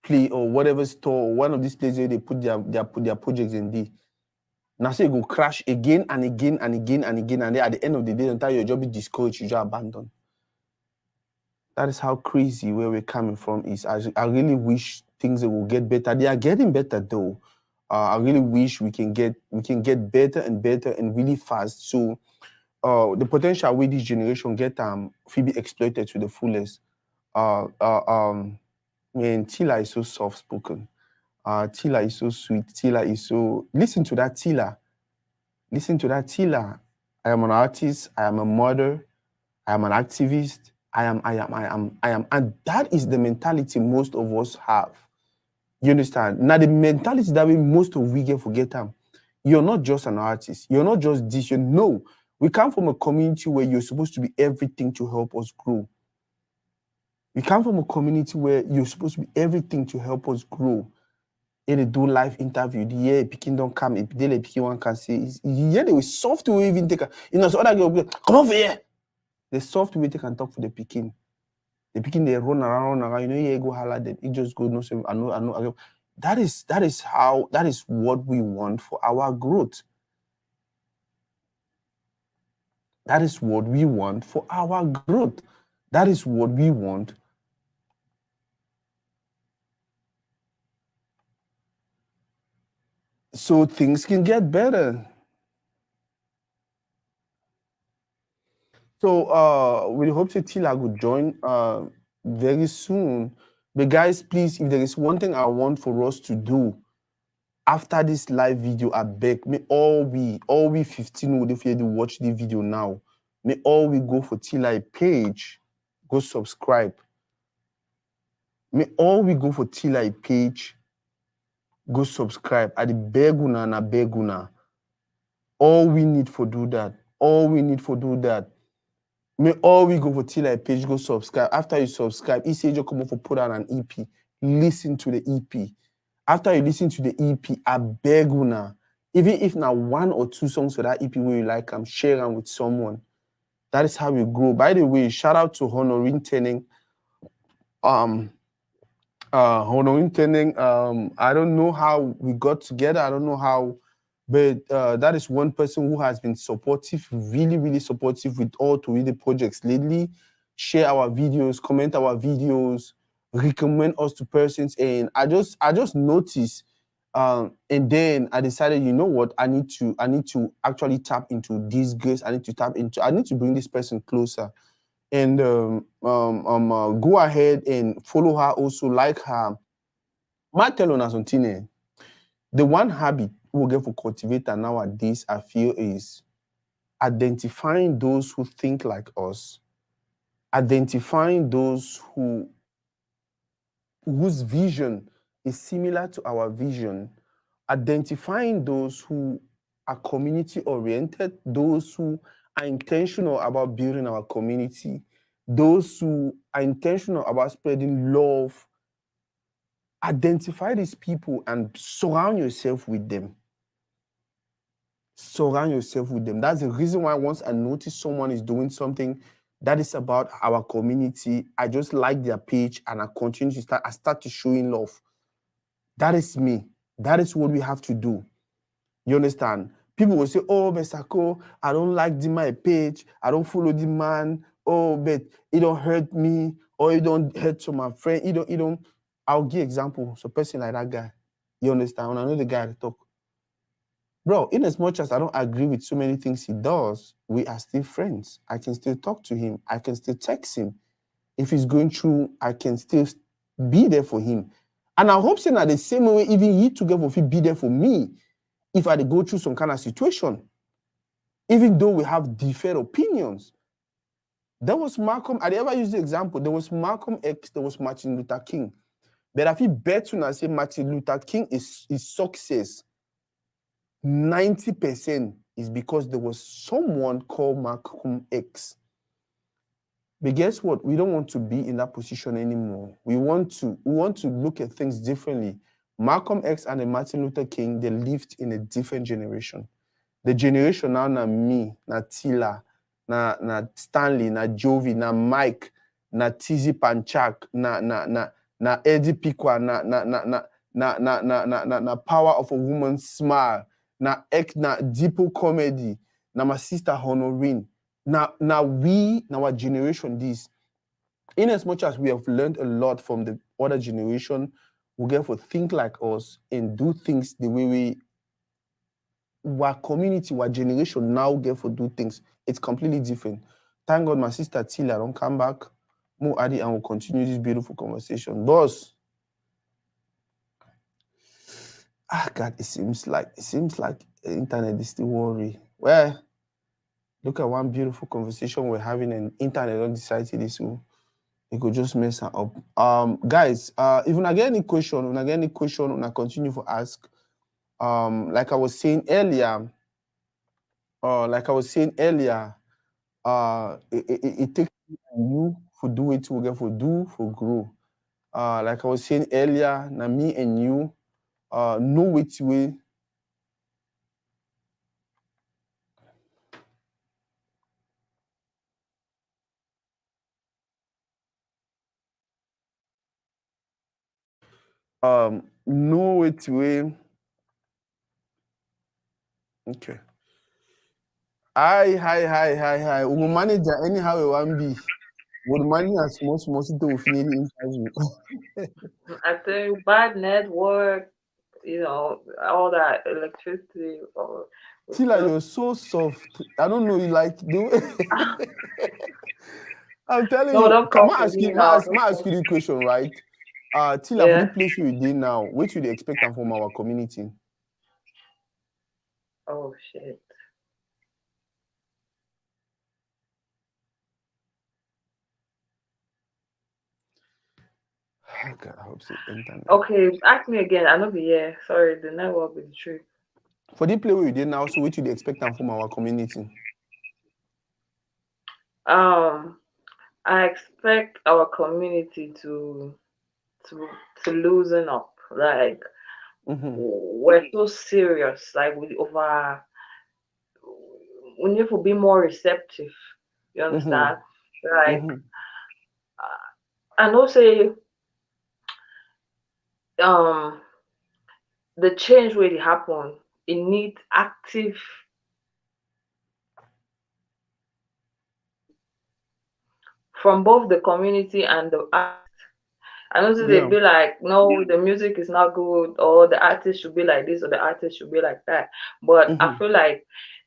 Play or whatever store or one of these places where they put their projects in there. Now say it go crash again and again and again and again, and then at the end of the day, the entire your job is discouraged, you just abandon. That is how crazy where we're coming from is. I really wish things will get better. They are getting better though. I really wish we can get better and better and really fast. So the potential with this generation get be exploited to the fullest. Man, Tilla is so soft spoken. Tilla is so sweet. Tilla is so. Listen to that Tilla. Listen to that Tilla. I am an artist. I am a mother. I am an activist. I am, and that is the mentality most of us have. You understand? Now the mentality that most of we get forget them. You're not just an artist. You're not just this. No, we come from a community where you're supposed to be everything to help us grow. We come from a community where you're supposed to be everything to help us grow. And they do live interview. The year picking don't come, if they picking one can say, yeah, they will soft to even take so other girl come over here. The soft way they can talk for the picking. The picking they run around, yeah, go holler them. It just go no same. I know. That is what we want for our growth. That is what we want for our growth. That is what we want. So things can get better. So we hope that Tilla will join very soon. But guys, please, if there is one thing I want for us to do after this live video, I beg, may all we 15 would if you watch the video now, may all we go for Tilla page, go subscribe. May all we go for Tilla page, go subscribe. At the beguna na beguna. All we need for do that. All we need for do that. May all we go for Tilla page, go subscribe. After you subscribe, he say you come up for put out an EP. Listen to the EP. After you listen to the EP, I beg una. Even if now one or two songs for that EP where you like, I'm sharing with someone. That is how we grow. By the way, shout out to Honorin Tenning. Um, Honorin Tenning. I don't know how we got together. I don't know how, but that is one person who has been supportive, really, really supportive with all to the projects lately. Share our videos, comment our videos, recommend us to persons, and I just noticed. And then I decided, you know what, I need to actually tap into this grace. I need to bring this person closer, and go ahead and follow her, also like her. My tell on something. The one habit we get for cultivator nowadays, I feel, is identifying those who think like us, identifying those whose vision is similar to our vision, identifying those who are community oriented, those who are intentional about building our community, those who are intentional about spreading love. Identify these people and surround yourself with them. Surround yourself with them. That's the reason why once I notice someone is doing something that is about our community, I just like their page and I start to showing love. That is me. That is what we have to do. You understand? People will say, oh, Besako, I don't like my page. I don't follow the man. Oh, but it don't hurt me. Or it don't hurt to my friend. It don't. I'll give example. So person like that guy. You understand? When I know the guy that talk. Bro, in as much as I don't agree with so many things he does, we are still friends. I can still talk to him. I can still text him. If he's going through, I can still be there for him. And I hope saying that the same way, even he together will be there for me if I go through some kind of situation. Even though we have different opinions. There was Malcolm, I ever use the example, there was Malcolm X, there was Martin Luther King. But I feel better when I say Martin Luther King is success. 90% is because there was someone called Malcolm X. But guess what? We don't want to be in that position anymore. We want to look at things differently. Malcolm X and Martin Luther King, they lived in a different generation. The generation now na me, na Tilla, na Stanley, na Jovi, na Mike, na Tizzy Panchak, na Eddie Piqua, na Power of a Woman's Smile, na Deepo Comedy, na my sister Honorine. Now we, our generation, this, in as much as we have learned a lot from the other generation, we get to think like us and do things the way our community, our generation now get to do things. It's completely different. Thank God my sister Tilla don't come back. Mo Adi and we'll continue this beautiful conversation. Boss. God, it seems like the internet is still worry. Well, look at one beautiful conversation we're having and internet don't decide to this. It could just mess her up. Guys, if you get any question, continue to ask. Like I was saying earlier, it takes you for do it to get for do for grow. Like I was saying earlier, now me and you know which way. Know which way. Okay. Hi. We manager anyhow we want be. Would manage as small to finish the interview.
I tell you, bad network, all that electricity.
Tilla, you're so soft. I don't know you like the way. I'm telling
No,
you.
don't
Can
come
I
for
ask
me
you?
now.
May I ask you the question, right? Tilla, for the
Yeah.
place you did now, what should they expect from our community?
Oh shit.
God, I hope it's internet.
Okay, ask me again. I know be here. Sorry, the network is true.
For the play we did now, so what you expect them from our community?
Um, I expect our community to to loosen up. Like
Mm-hmm.
we're so serious. Like we need to be more receptive. You
Mm-hmm.
understand? Like
Mm-hmm.
I know say um the change really happen. It needs active from both the community and the artist. I know they
Yeah.
be like, no, the music is not good, or the artist should be like this, or the artist should be like that. But I
Mm-hmm.
feel like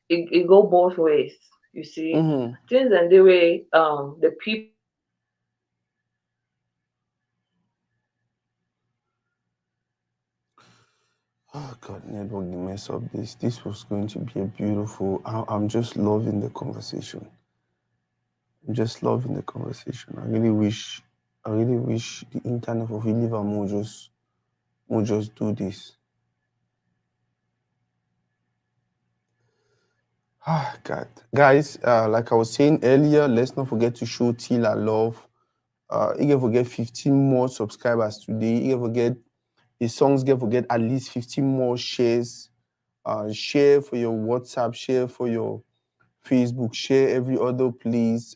it go both ways. You see,
Mm-hmm.
things and the way the people
Oh God, network, the mess up this. This was going to be a beautiful. I'm just loving the conversation. I'm just loving the conversation. I really wish the internet of Liver will just do this. Ah, God, guys, like I was saying earlier, let's not forget to show Tilla love. You can forget 15 more subscribers today. You can forget the songs. Get forget at least 15 more shares. Share for your WhatsApp. Share for your Facebook, share every other place.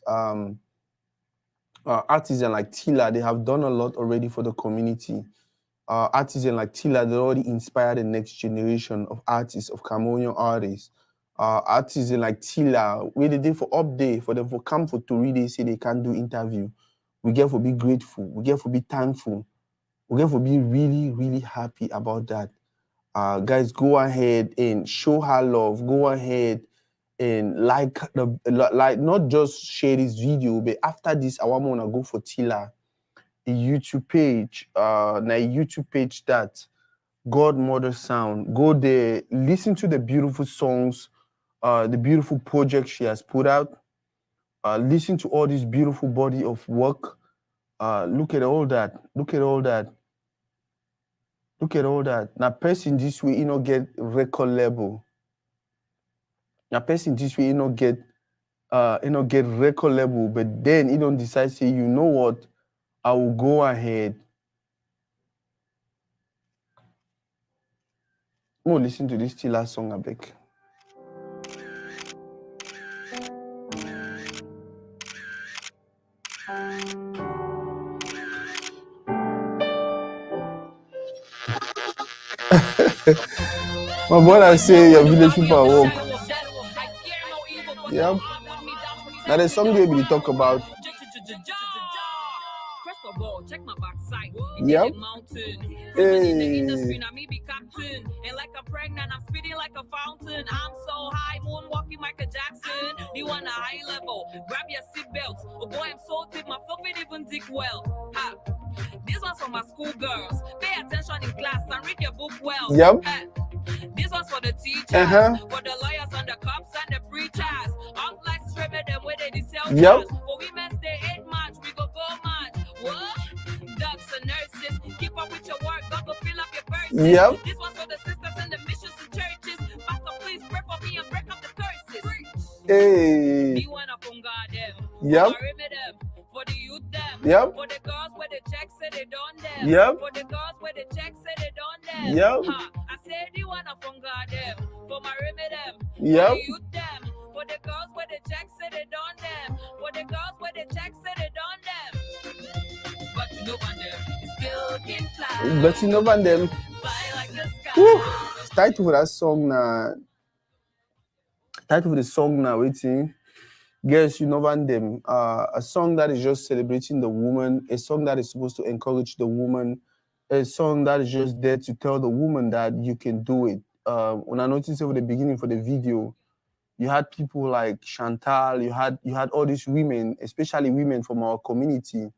Artisan like Tilla, they have done a lot already for the community. Artisan like Tilla, they already inspired the next generation of artists, of Cameroonian artists. Artisan like Tilla, where they did for update, for them for come for to read, they say they can't do interview. We get for be grateful, we get for be thankful, we get for be really, really happy about that. Guys, go ahead and show her love. Go ahead and like not just share this video, but after this, I want to go for Tilla, the YouTube page, YouTube page that GodMother Sound. Go there, listen to the beautiful songs, the beautiful projects she has put out. Listen to all this beautiful body of work. Look at all that. Look at all that. Look at all that. Now, person this way, get record label. Now, person this way, get record label, but then you don't decide, say, you know what, I will go ahead. Oh, listen to this Tilla song, I beg. My brother say your village people are woke. Yep. Now the song they will talk about.
First of all, check my backside.
Yep.
Mountain.
Hey.
In the industry, now me be captain. And like I'm pregnant, I'm speeding like a fountain. I'm so high, moonwalking Michael Jackson. You want a high level? Grab your seatbelts. Oh boy, I'm so thick, my fluff ain't even dick well. Ha. This one's for my schoolgirls. Pay attention in class and read your book well.
Yep.
Ha. This one's for the teachers, for the lawyers and the cops and the preachers. Out like stripping them where they sell.
Yep.
For women's day 8 March, we go March. What? Docs and nurses, keep up with your work, God go fill up your purses.
Yep.
This one's for the sisters and the missions and churches. Pastor, please pray for me and break up the curses.
Hey.
Be one of them, God them.
Yep.
For the youth them.
Yep.
For the girls where the checks say they done them.
Yep.
For the girls where the checks say they done them.
Yep.
I said the one of them, God them. For my them.
Yep.
For the youth them. For the girls where the checks say they done them. For the girls where the checks say they done them. But you know one them still can fly.
But you know one them.
Fly like the sky.
Woo. Title for that song now. Title for the song now, waiting. Girls, you know one them. A song that is just celebrating the woman, a song that is supposed to encourage the woman, a song that is just there to tell the woman that you can do it. When I noticed over the beginning for the video, you had people like Chantal, you had all these women, especially women from our community,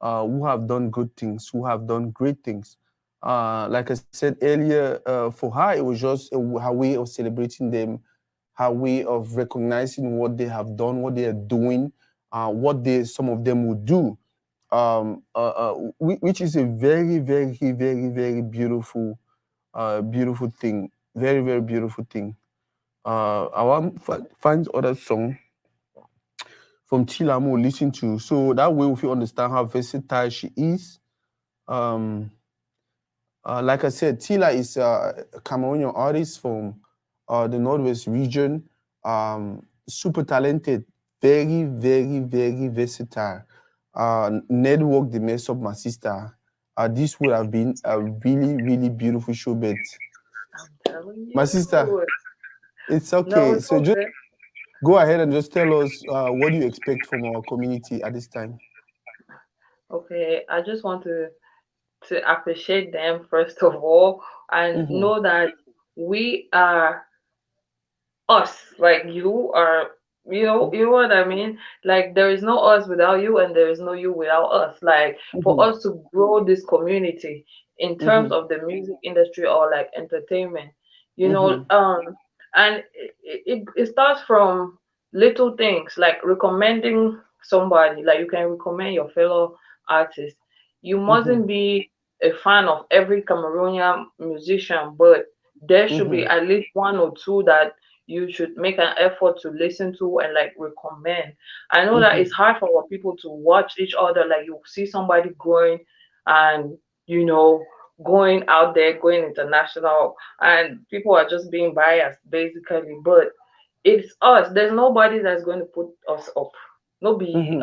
who have done good things, who have done great things. Like I said earlier, for her, it was just her way of celebrating them, her way of recognizing what they have done, what they are doing, what some of them would do, which is a very, very, very, very beautiful, beautiful thing. Very, very beautiful thing. I want find other song from Tilla Mo listen to, so that way we will understand how versatile she is. Um, like I said, Tilla is a Cameroonian artist from the Northwest region. Super talented, very, very, very versatile. Network the mess up my sister. This would have been a really, really beautiful show, but
I'm telling
my sister,
you.
it's
No,
okay.
it's
So just
okay.
go ahead and just tell us what do you expect from our community at this time.
Okay, I just want to appreciate them first of all and
Mm-hmm,
know that we are us. Like you are, you know what I mean? Like there is no us without you and there is no you without us. Like for
mm-hmm,
us to grow this community in terms
mm-hmm,
of the music industry or like entertainment, you know,
mm-hmm,
and it starts from little things like recommending somebody. Like you can recommend your fellow artist. You
mm-hmm,
mustn't be a fan of every Cameroonian musician, but there should be
mm-hmm,
at least one or two that you should make an effort to listen to and like recommend. I know that
mm-hmm,
it's hard for our people to watch each other. Like you see somebody growing and you know going out there, going international, and people are just being biased basically. But it's us. There's nobody that's going to put us up. Nobody
mm-hmm,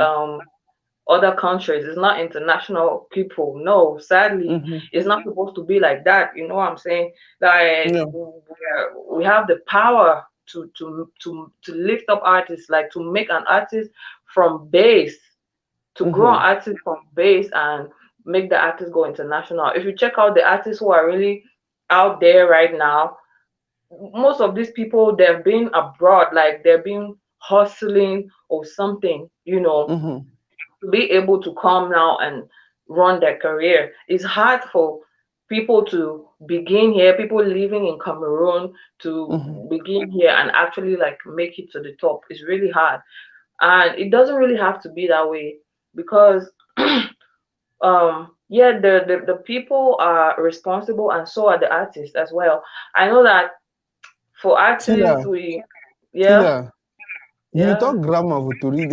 other countries. It's not international people. No, sadly,
mm-hmm.
it's not supposed to be like that. You know what I'm saying? Like
Yeah.
we have the power to lift up artists, like to make an artist from base, to grow
Mm-hmm,
an artist from base and make the artist go international. If you check out the artists who are really out there right now, most of these people they've been abroad, like they've been hustling or something,
mm-hmm,
to be able to come now and run their career. It's hard for people to begin here, people living in Cameroon to
mm-hmm,
begin here and actually like make it to the top. It's really hard. And it doesn't really have to be that way because yeah, the people are responsible and so are the artists as well. I know that for
Tilla,
artists we yeah,
Tilla, you will
yeah.
talk grammar for to read.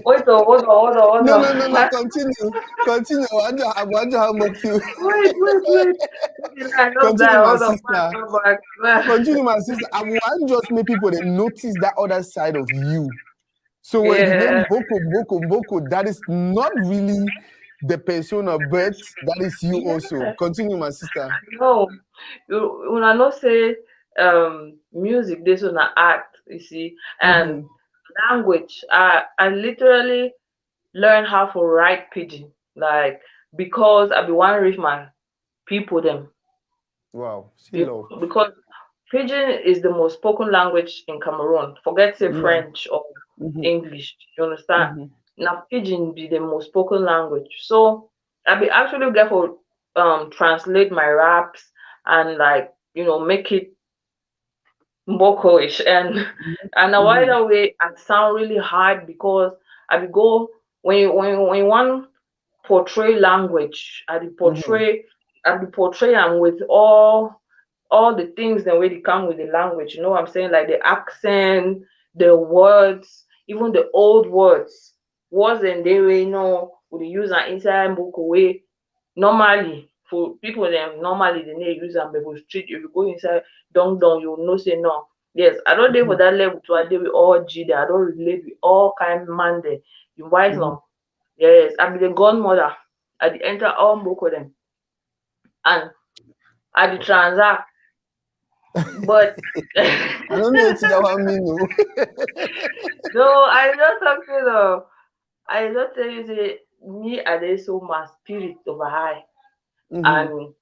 Wait, oh, hold
No,
on,
no, no,
hold
no.
on.
Continue, continue. I want to mock you.
Wait. I love
Continue,
that.
my
Hold on,
sister.
back, come back.
Continue, my sister. I want just make people they notice that other side of you. So when the
Yeah,
name Boko, that is not really the persona, but that is you also.
yeah.
Continue, my sister.
No, when I not say music, this is an art, you see, and
Mm-hmm.
language. I literally learned how to write pidgin, like because I be want to reach my people them.
Wow. See love.
Because pidgin is the most spoken language in Cameroon. Forget say
Yeah.
French or
Mm-hmm.
English. You understand?
Mm-hmm.
Now pidgin be the most spoken language. So I be actually get for translate my raps and like make it mbokolish and a
Mm-hmm.
while away I sound really hard because I be go when you want portray language,
Mm-hmm.
I be portray am with all the things that really come with the language. You know what I'm saying? Like the accent, the words, even the old words. Words and they way we dey use an inside book way. Normally, for people them normally they need use am but for street. If you go inside down, you know say no. Yes, I don't live with that level too. I deal with all G there. I don't relate with all kind man there. You wise
Mm-hmm.
now. Yes, I be the godmother. I dey enter all Mboko them and I dey transact. But
I don't know what that one mean. No.
no, I just talking of I just tell you say me I dey so my spirit over high
Mm-hmm.
and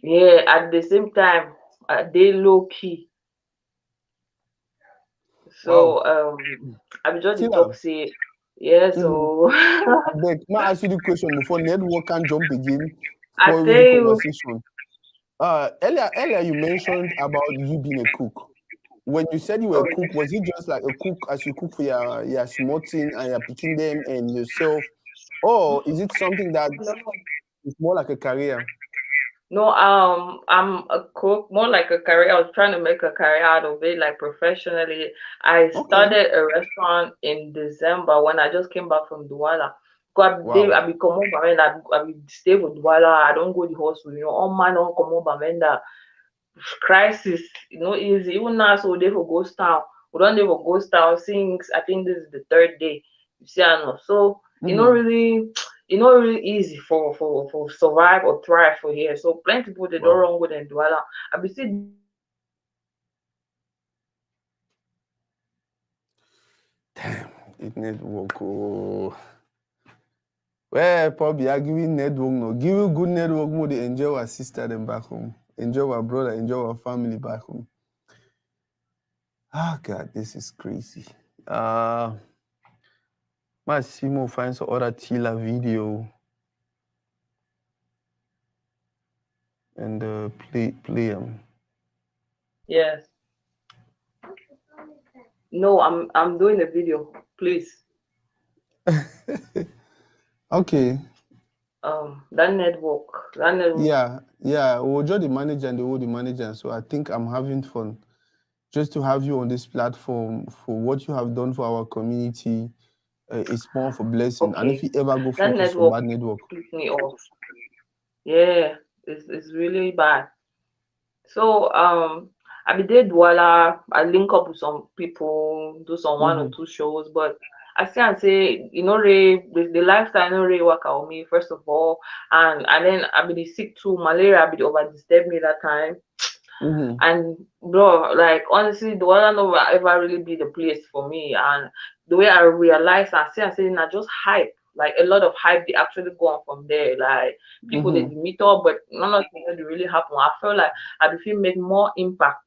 yeah at the same time I dey low key.
Wow.
So I be just dey
Tilla.
talk say yeah
Mm-hmm.
so
I beg. May I ask you the question before network can jump again?
I
Spoil
tell
the
you
conversation. Earlier you mentioned about you being a cook. When you said you were a
oh
cook, was it just like a cook as you cook for your small thing and you're picking them and yourself, or is it something that
no
is more like a career?
No, I'm a cook, more like a career. I was trying to make a career out of it, like professionally. I
Okay.
started a restaurant in December when I just came back from Douala. I
Wow.
be come home and I be stay with Douala. I don't go the hostel, All man don't come home and crisis, easy. Even now, so they for ghost town. We don't dey for ghost town since I think this is the third day. You see, I know. So
Mm-hmm.
it's not really easy for survive or thrive for here. So plenty people they don't
Wow.
run good and dwell. I be see them for road and they just dey
Damn, it network. Oh. Well, probably I give you network no. Give you good network more they enjoy our sister them back home. Enjoy our brother, enjoy our family back home. Ah God, this is crazy. Uh Massimo find some other Tilla video and play them.
yes. No, I'm doing a video. Please.
Okay.
That network.
Yeah. We'll join the manager and the hold the manager. So I think I'm having fun just to have you on this platform for what you have done for our community. It's more of a blessing. And if
Okay.
you ever go
That
focus for
network
bad network,
pissed me off. Yeah, it's really bad. So I be there Douala, I link up with some people, do some one or
mm-hmm.
two shows, but I still and say, the lifestyle no really work out with me, first of all. And then I be sick too, malaria be over disturb me that time.
Mm-hmm.
And bro, like honestly, the one never ever really be the place for me. And the way I realized and say not just hype. Like a lot of hype they actually go on from there. Like people they
Mm-hmm.
meet up, but none of it really really happen. I feel like I feel make more impact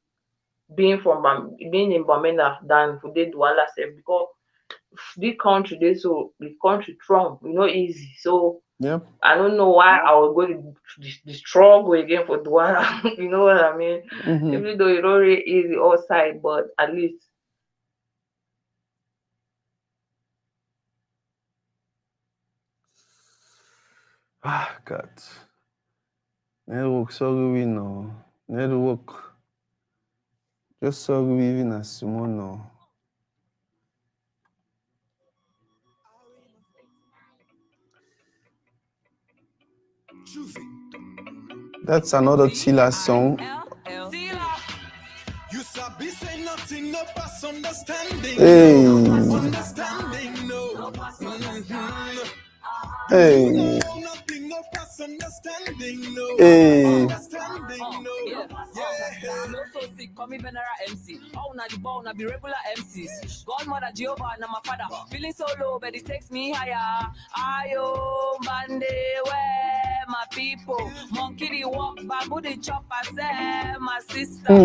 being in Bamenda than for the Douala self because this country they so the country Trump, easy. So
Yep.
I don't know why I would go to the struggle again for Douala. You know what I mean?
Mm-hmm.
Even though it's not really easy outside, but at least
Ah God. Network sorry we know. Network just sorry we even as small no. That's another Tilla song.
Tilla.
You sabi say nothing, no pass understanding.
Hey.
No understanding, no. You
Hey.
know nothing, no pass understanding, no.
Hey.
Understanding, no.
Yeah.
Yeah.
No so sick, call me Venera MC. Oh, na the ball, na be regular MCs. Godmother Jehovah, na my father. Feeling so low, but it takes me higher. Ayo, bande, where my people? Monkey the walk, babu the chop, I say, my sister.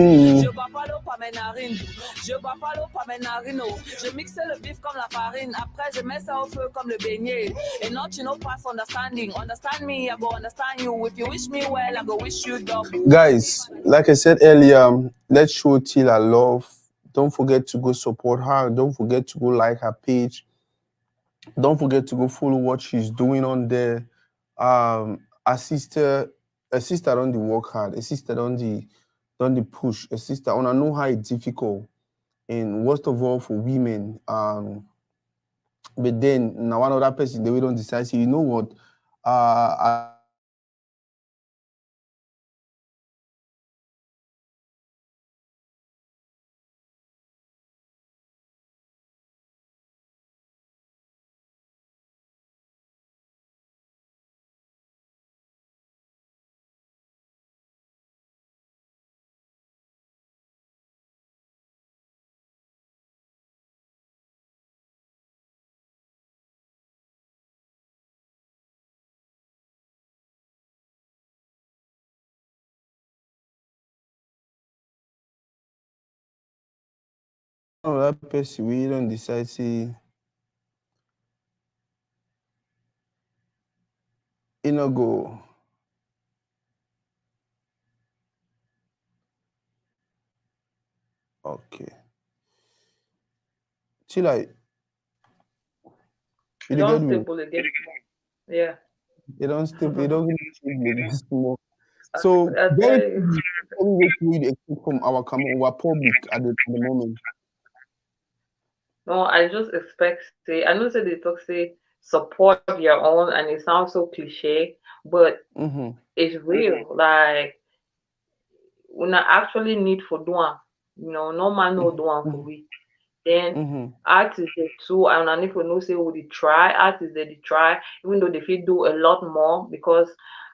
Je bois pas l'eau, pas mes narines. Je bois pas l'eau, pas mes narines. Je mixe le bif comme la farine. Après, je mets ça au feu comme le beignet. And not you know pass understanding. Understand me, I go understand you. If you wish me well, I go wish you double.
Guys, like I said earlier, let's show Tilla love. Don't forget to go support her. Don't forget to go like her page. Don't forget to go follow what she's doing on there. A sister on the work hard, a sister on the push, a sister on I know how it's difficult. And worst of all for women. But then now one other person they will don't decide, say, you know what? I don't want to do this thing again. I don't want to do this thing again. One other person we don't decide, say, you know go. Okay. See like
you
you get
don't
me.
stable again. Yeah.
They don't stay. They don't give me small. So
I
very
tell you.
what we expect from our public at the moment.
No, I just expect say I know say they talk say support your own and it sounds so cliche, but
Mm-hmm.
it's real. Like when I actually need for doing, no man no doing for
Mm-hmm.
we. Then
Mm-hmm.
artists they too and I need for no say would they try, artists they try, even though they feel do a lot more because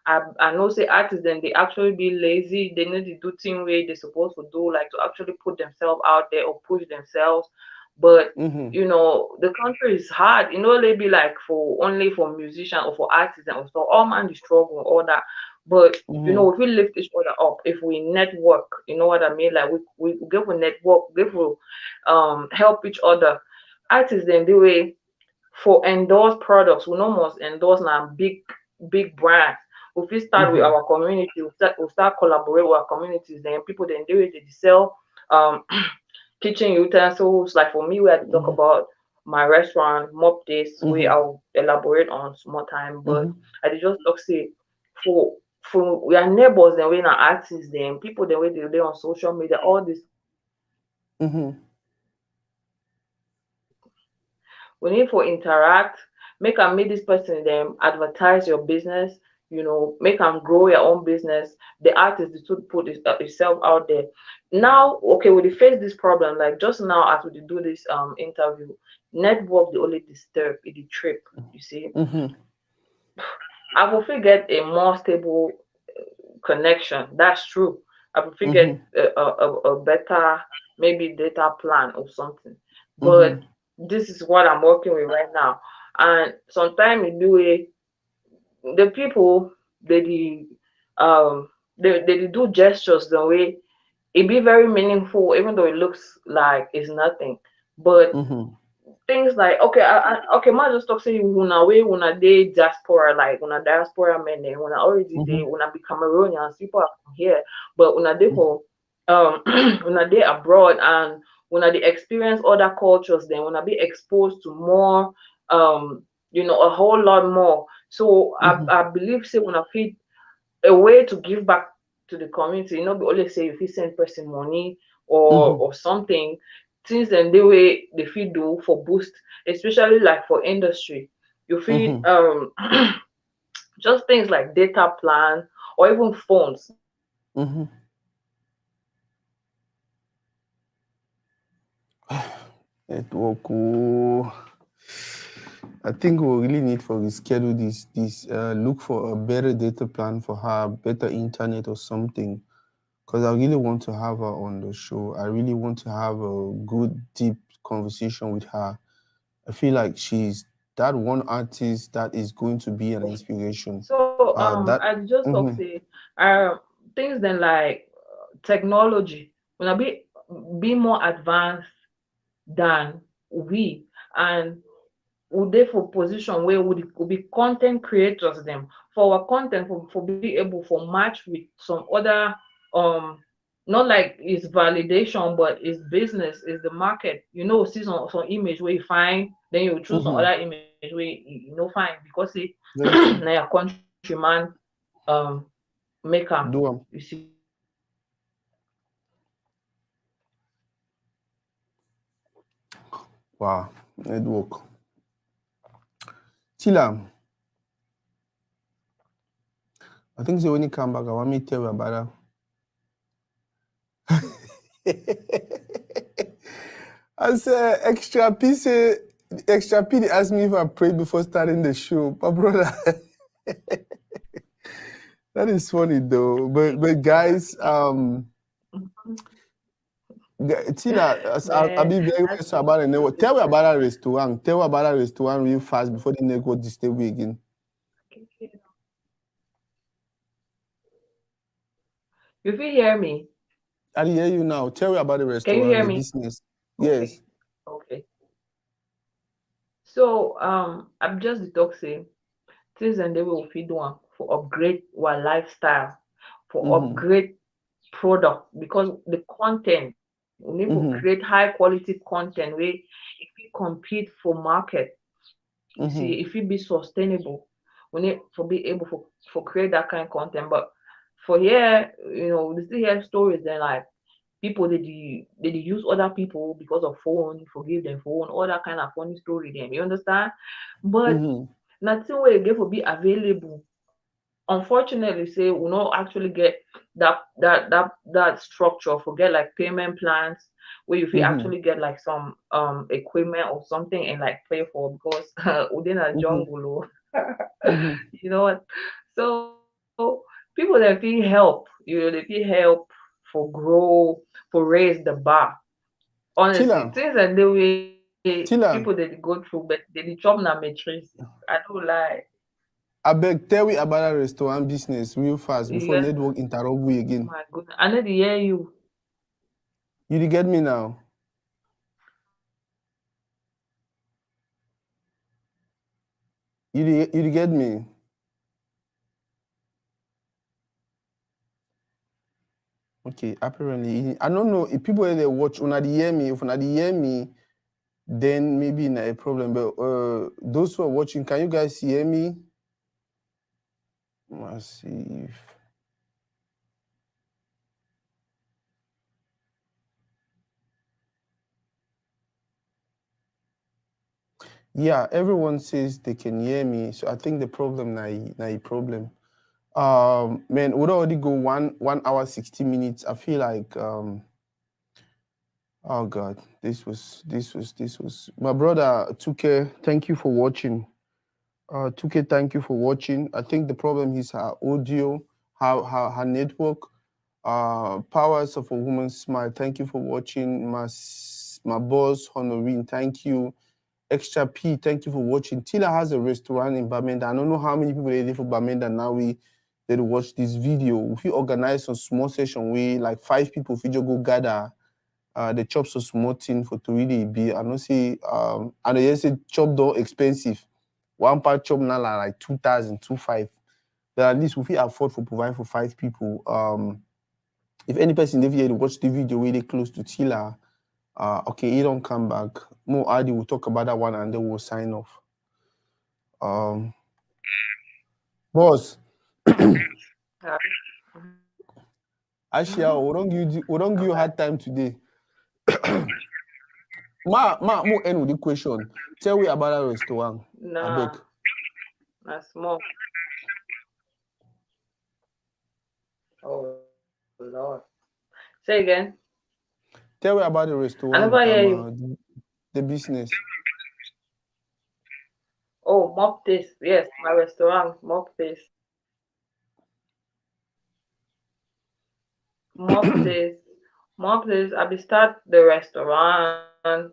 I know say artists then they actually be lazy, they need to do things way they supposed to do, like to actually put themselves out there or push themselves. But
Mm-hmm.
the country is hard, they be like for only for musicians or for artists and stuff, all man the struggle, all that. But
Mm-hmm.
if we lift each other up, if we network, you know what I mean? Like we give a network, give help each other. Artists then the way for endorse products, we no must endorse now big brands. If we start with
Mm-hmm.
our community, we start collaborate with our communities, then people then do it, they sell kitchen utensils. Like for me, we had to talk
Mm-hmm.
about my restaurant, mop this, we
Mm-hmm.
I'll elaborate on some more time. But
Mm-hmm.
I did just talk say for we are neighbors, then we are artists, then people then we they on social media, all this
Mm-hmm.
we need to interact, make am make this person them advertise your business, make them grow your own business. The artist the to put itself out there. Now, okay, we dey face this problem, like just now as we dey do this interview, network the only disturb, it the trip, you see.
Mm-hmm.
I will fit get a more stable connection. That's true. I will fit
Mm-hmm.
get a better maybe data plan or something.
Mm-hmm.
But this is what I'm working with right now. And sometimes in the way the people they dey, they do gestures the way it be very meaningful, even though it looks like it's nothing. But
Mm-hmm.
things like okay, okay, man just talk say una way una dey diaspora, like una diaspora men then una already dey
Mm-hmm.
una be Cameroonians, people are from here, but una dey
Mm-hmm.
for una dey abroad and una dey experience other cultures, then una be exposed to more, a whole lot more. So
Mm-hmm.
I believe say una fit a way to give back to the community, not be always say if you send person money or something, things and the way they feel do for boost, especially like for industry. You feel
Mm-hmm.
just things like data plan or even phones.
Mm-hmm. Network. Oh. I think we really need for reschedule this look for a better data plan for her, better internet or something. Because I really want to have her on the show. I really want to have a good, deep conversation with her. I feel like she's that one artist that is going to be an inspiration.
So
That.
I just talk
Mm-hmm.
say things then like technology will be more advanced than we, and would they for position where would could be content creators them for our content for be able for match with some other um not like it's validation but it's business, is the market, see some image where you find, then you choose some
Mm-hmm.
other image where you know find because it
Very
na
true.
your countryman um make am,
Do
you see.
wow. Network. Tilla, I think so when you come back, I want me to tell you about that. I said extra P they asked me if I prayed before starting the show. My brother. That is funny though. But guys, Tilla, I'll
Man,
be very, very
that's
sorry about the network. Tell me about that restaurant. Tell me about that restaurant real fast before the network disturb me again.
you feel hear me?
I hear you now. Tell me about the
Can you
restaurant,
hear
the
me?
business.
Okay,
Yes.
okay. So I'm just the talk say things and they will feed one for upgrade our lifestyle, for
Mm-hmm.
upgrade product because the content we need to create
Mm-hmm.
high quality content where if we compete for market, you see, if we
Mm-hmm.
be sustainable, we need to be able for create that kind of content. But for here, we still hear stories then like people they use other people because of phone, forgive them phone, all that kind of funny story them. You understand? But
Mm-hmm.
nothing will get for be available. Unfortunately, say we not actually get that structure for get like payment plans where if you
Mm-hmm.
actually get like some equipment or something and like pay for because within a
Mm-hmm.
jungle.
Mm-hmm.
You know what? So people that feel help, they feel help for grow, for raise the bar. Honestly,
Tila,
things that the way people
Tila,
that they go through, but they chop na matrix. I don't lie.
I beg tell me about that restaurant business real fast before
Yeah,
network interrupt we again.
my goodness. I know to hear you.
You dey get me now? You dey get me? Okay, apparently I don't know if people wey dey watch una dey hear me. If una dey hear me, then maybe not a problem. But those who are watching, can you guys hear me? Let's see. Yeah, everyone says they can hear me, so I think the problem na a problem. Man, we already go 1 hour 60 minutes. I feel like oh God, this was my brother 2K. Thank you for watching. 2K, thank you for watching. I think the problem is her audio, her network. Powers of a Woman's Smile. Thank you for watching. My boss Honorine. Thank you. Extra P, thank you for watching. Tilla has a restaurant in Bamenda. I don't know how many people they live for Bamenda now. They watch this video. If you organize some small session, we like 5 people, if you just go gather, the chops so small thing for to really be. I don't see and they say chop though expensive. One part chop now like 2,000, 2,500. But at least if we afford for provide for 5 people. If any person live here to watch the video really close to Tilla, okay, he don't come back. More Adi will talk about that one and then we'll sign off. Um, boss,
Uh,
Ashia, we don't give you
okay.
hard time today. More end with the question. Tell me about that restaurant. I beg.
Nah, that's small. Oh Lord. Say again.
Tell me about the
I never
restaurant.
hear you.
The business.
Oh, mock this. Yes, my restaurant. Mock this. Mock this. Mock this. I be start the restaurant.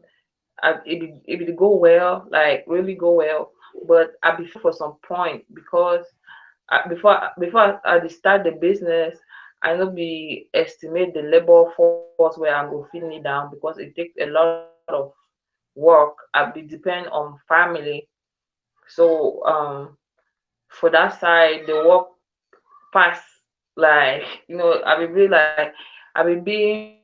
It be go well, like really go well. But I be for some point because before I dey start the business, I no be estimate the labor force where I go fit need am because it takes a lot of work. I be depend on family. So for that side the work pass, like I be really like I be being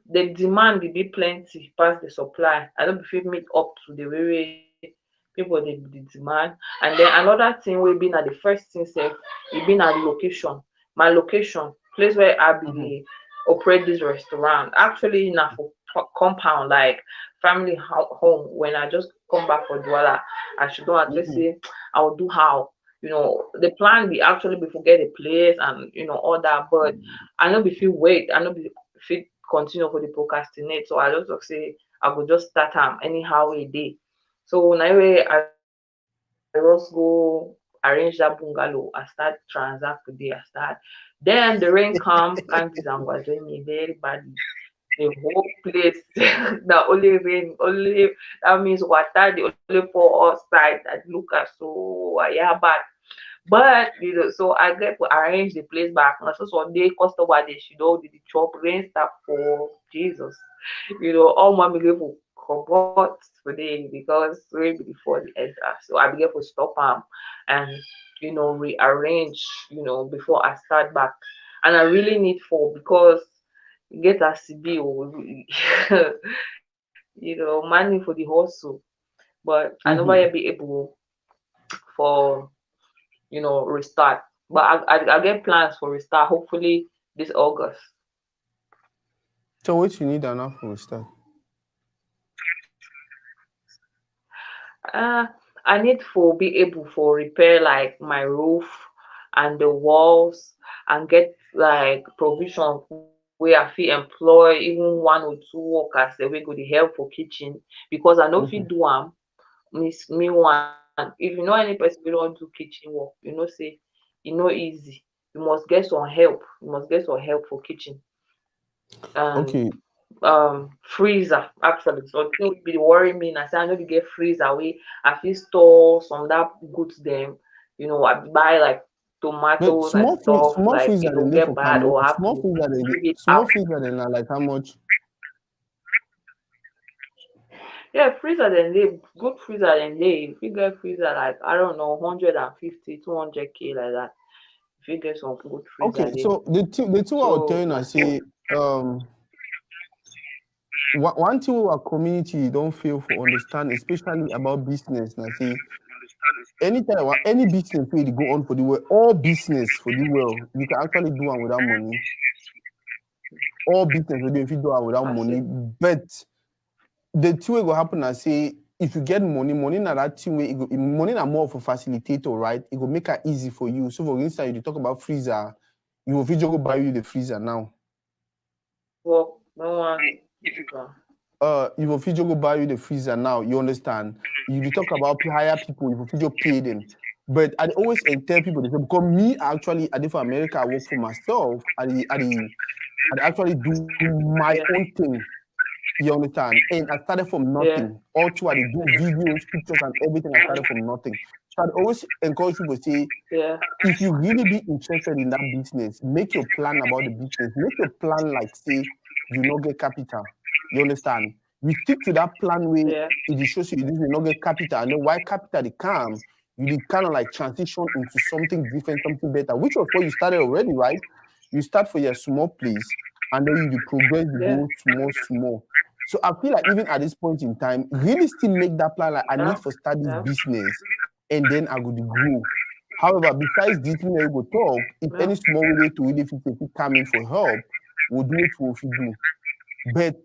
the demand be plenty pass the supply. I don't be fit meet up to the way people dey the demand. And then another thing wey be na the first thing sef, e be na the location. My location, place where I be
Mm-hmm.
dey operate this restaurant, actually na for compound, like family home. When I just come back for Douala, I should don at least
Mm-hmm.
say I will do how, the plan be actually be forget the place and all that. But I no be fit wait, I no be fit continue for the procrastinate. So I just talk say I go just start am anyhow e dey. So na way I just go arrange that bungalow. I start transact today. I start. Then the rain come, can't disangwaze me very badly. The whole place na only rain, only that means water dey only pour outside. I look at so yeah bad. But so I get to arrange the place back. Na so Sunday customer dey she don dey chop rain start for Jesus. All my begin for comot today because rain be before the enter. So I begin for stop am and rearrange, before I start back. And I really need for because get as e be oh, money for the hustle. But I never yet
Mm-hmm.
be able for restart. But I get plans for restart hopefully this August.
So what you need now for start?
Uh, I need for be able for repair like my roof and the walls and get like provision where I feel employ even one or two workers that we go the help for kitchen because I know if you
Okay.
do me one if you know any person we don't do kitchen work, say easy. You must get some help. You must get some help for kitchen and
Okay.
freezer actually. So it would be worry me and I say I know to get freezer we I feel store some that goods them, I buy like
But
tomatoes and stuff
small
like
freezer they live
get
for
bad or have to leave it
small
out.
freezer they are like how much?
Yeah, freezer then they good freezer then they if you get freezer like I don't know 150, 200K like that. If you get some good
Okay,
freezer there.
so the two I was
So
telling I
my
say one thing our community don't feel for understand, especially about business. And I say anytime any business where they go on for the world, all business for the world, you can actually do one without money. All business will do if you do one without
I
money.
say
But the two way go happen I say if you get money na that thing way money na more of a facilitator, right? It will make it easy for you. So for instance, you talk about freezer, you will just go buy you the freezer now.
work no one difficult.
You will just go buy you the freezer now. You understand? You be talk about hire people, you will just pay them. But I always tell people they say, because me actually I did for America, I work for myself. I actually do my
Yeah,
own thing. You understand? And I started from
yeah,
nothing. All through I did do videos, pictures, and everything. I started from nothing. So I'd always encourage people to say,
yeah,
if you really be interested in that business, make your plan about the business. Make your plan like say you not get capital. You understand? You stick to that plan where
yeah,
it shows you this will not get capital. And then why capital they come, you did kind of like transition into something different, something better, which was what you started already, right? You start for your small place and then you progress, you
yeah,
go small. So I feel like even at this point in time, really still make that plan like I
yeah,
need to start this
yeah,
business and then I go to grow. However, besides this, we go talk. If
yeah.
any small way to really fit come in for help, we'll do it for you do. But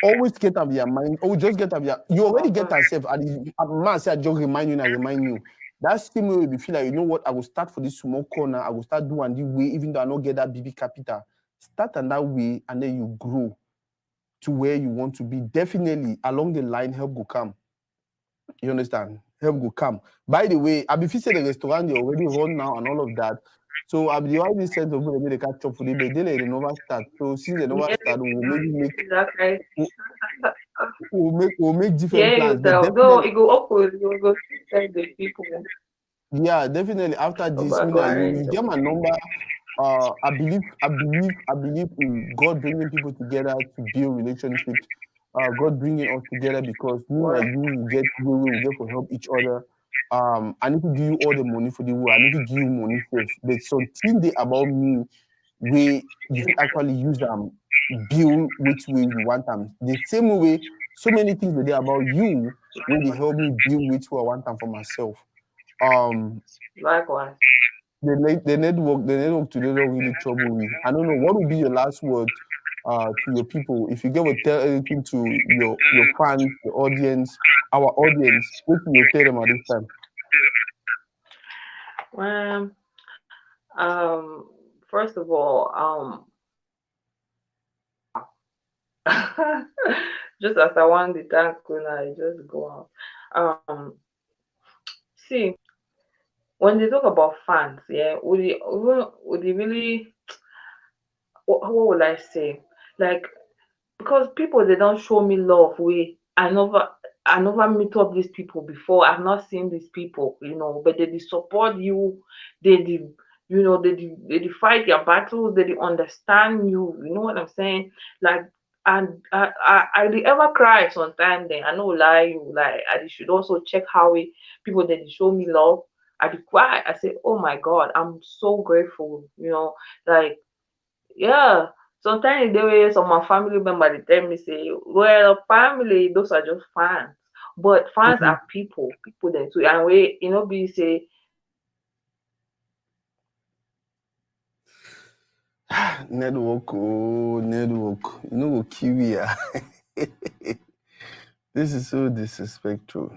always get out of your mind. Oh, just get out of your. You already get
Okay.
yourself. Man, say I just remind you and I remind you. That same way you feel like you know what I will start for this small corner. I will start doing this way, even though I don't get that BB capital. Start on that way, and then you grow to where you want to be. Definitely along the line, help will come. You understand? Help will come. By the way, I be say the restaurant they already run now and all of that. So I be the always sense of people they catch up for the but they never start. So since they never
Yeah,
start, we'll maybe make
okay.
we'll, we'll make different
Yeah, you
plans. But
tell. No,
definitely,
it go open. You go tell the people
yeah, definitely after this,
about go
Mina,
arrange
you
them.
get my number. I believe in God bringing people together to build relationships. God bringing us together because me
Well,
and you will get where we will get to help each other. I need to give you all the money for the world. I need to give you money first. But something they about me where you fit actually use build which way you want them. The same way, so many things that they about you when they help me build which way I want them for myself. Um,
likewise.
the network today don't really trouble me. I don't know what would be your last word to your people. If you get to tell anything to your fans, the audience, our audience, what will you tell them at this time?
Um, first of all, just as I want the thank you, I just go out. See, when they talk about fans, yeah, would they really, what would I say? Like because people they don't show me love we I never meet up these people before. I've not seen these people, but they support you, they did they fight your battles, they dey understand you, you know what I'm saying? Like and I dey ever cry sometimes then I no lie you like I should also check how people they show me love. I dey cry, I say oh my god, I'm so grateful, like yeah. Sometimes the way some of my family member they tell me say, well, family, those are just fans. But fans
Mhm.
are people then too. And we be say
Network, oh, network. You know, go kiwi. This is so disrespectful.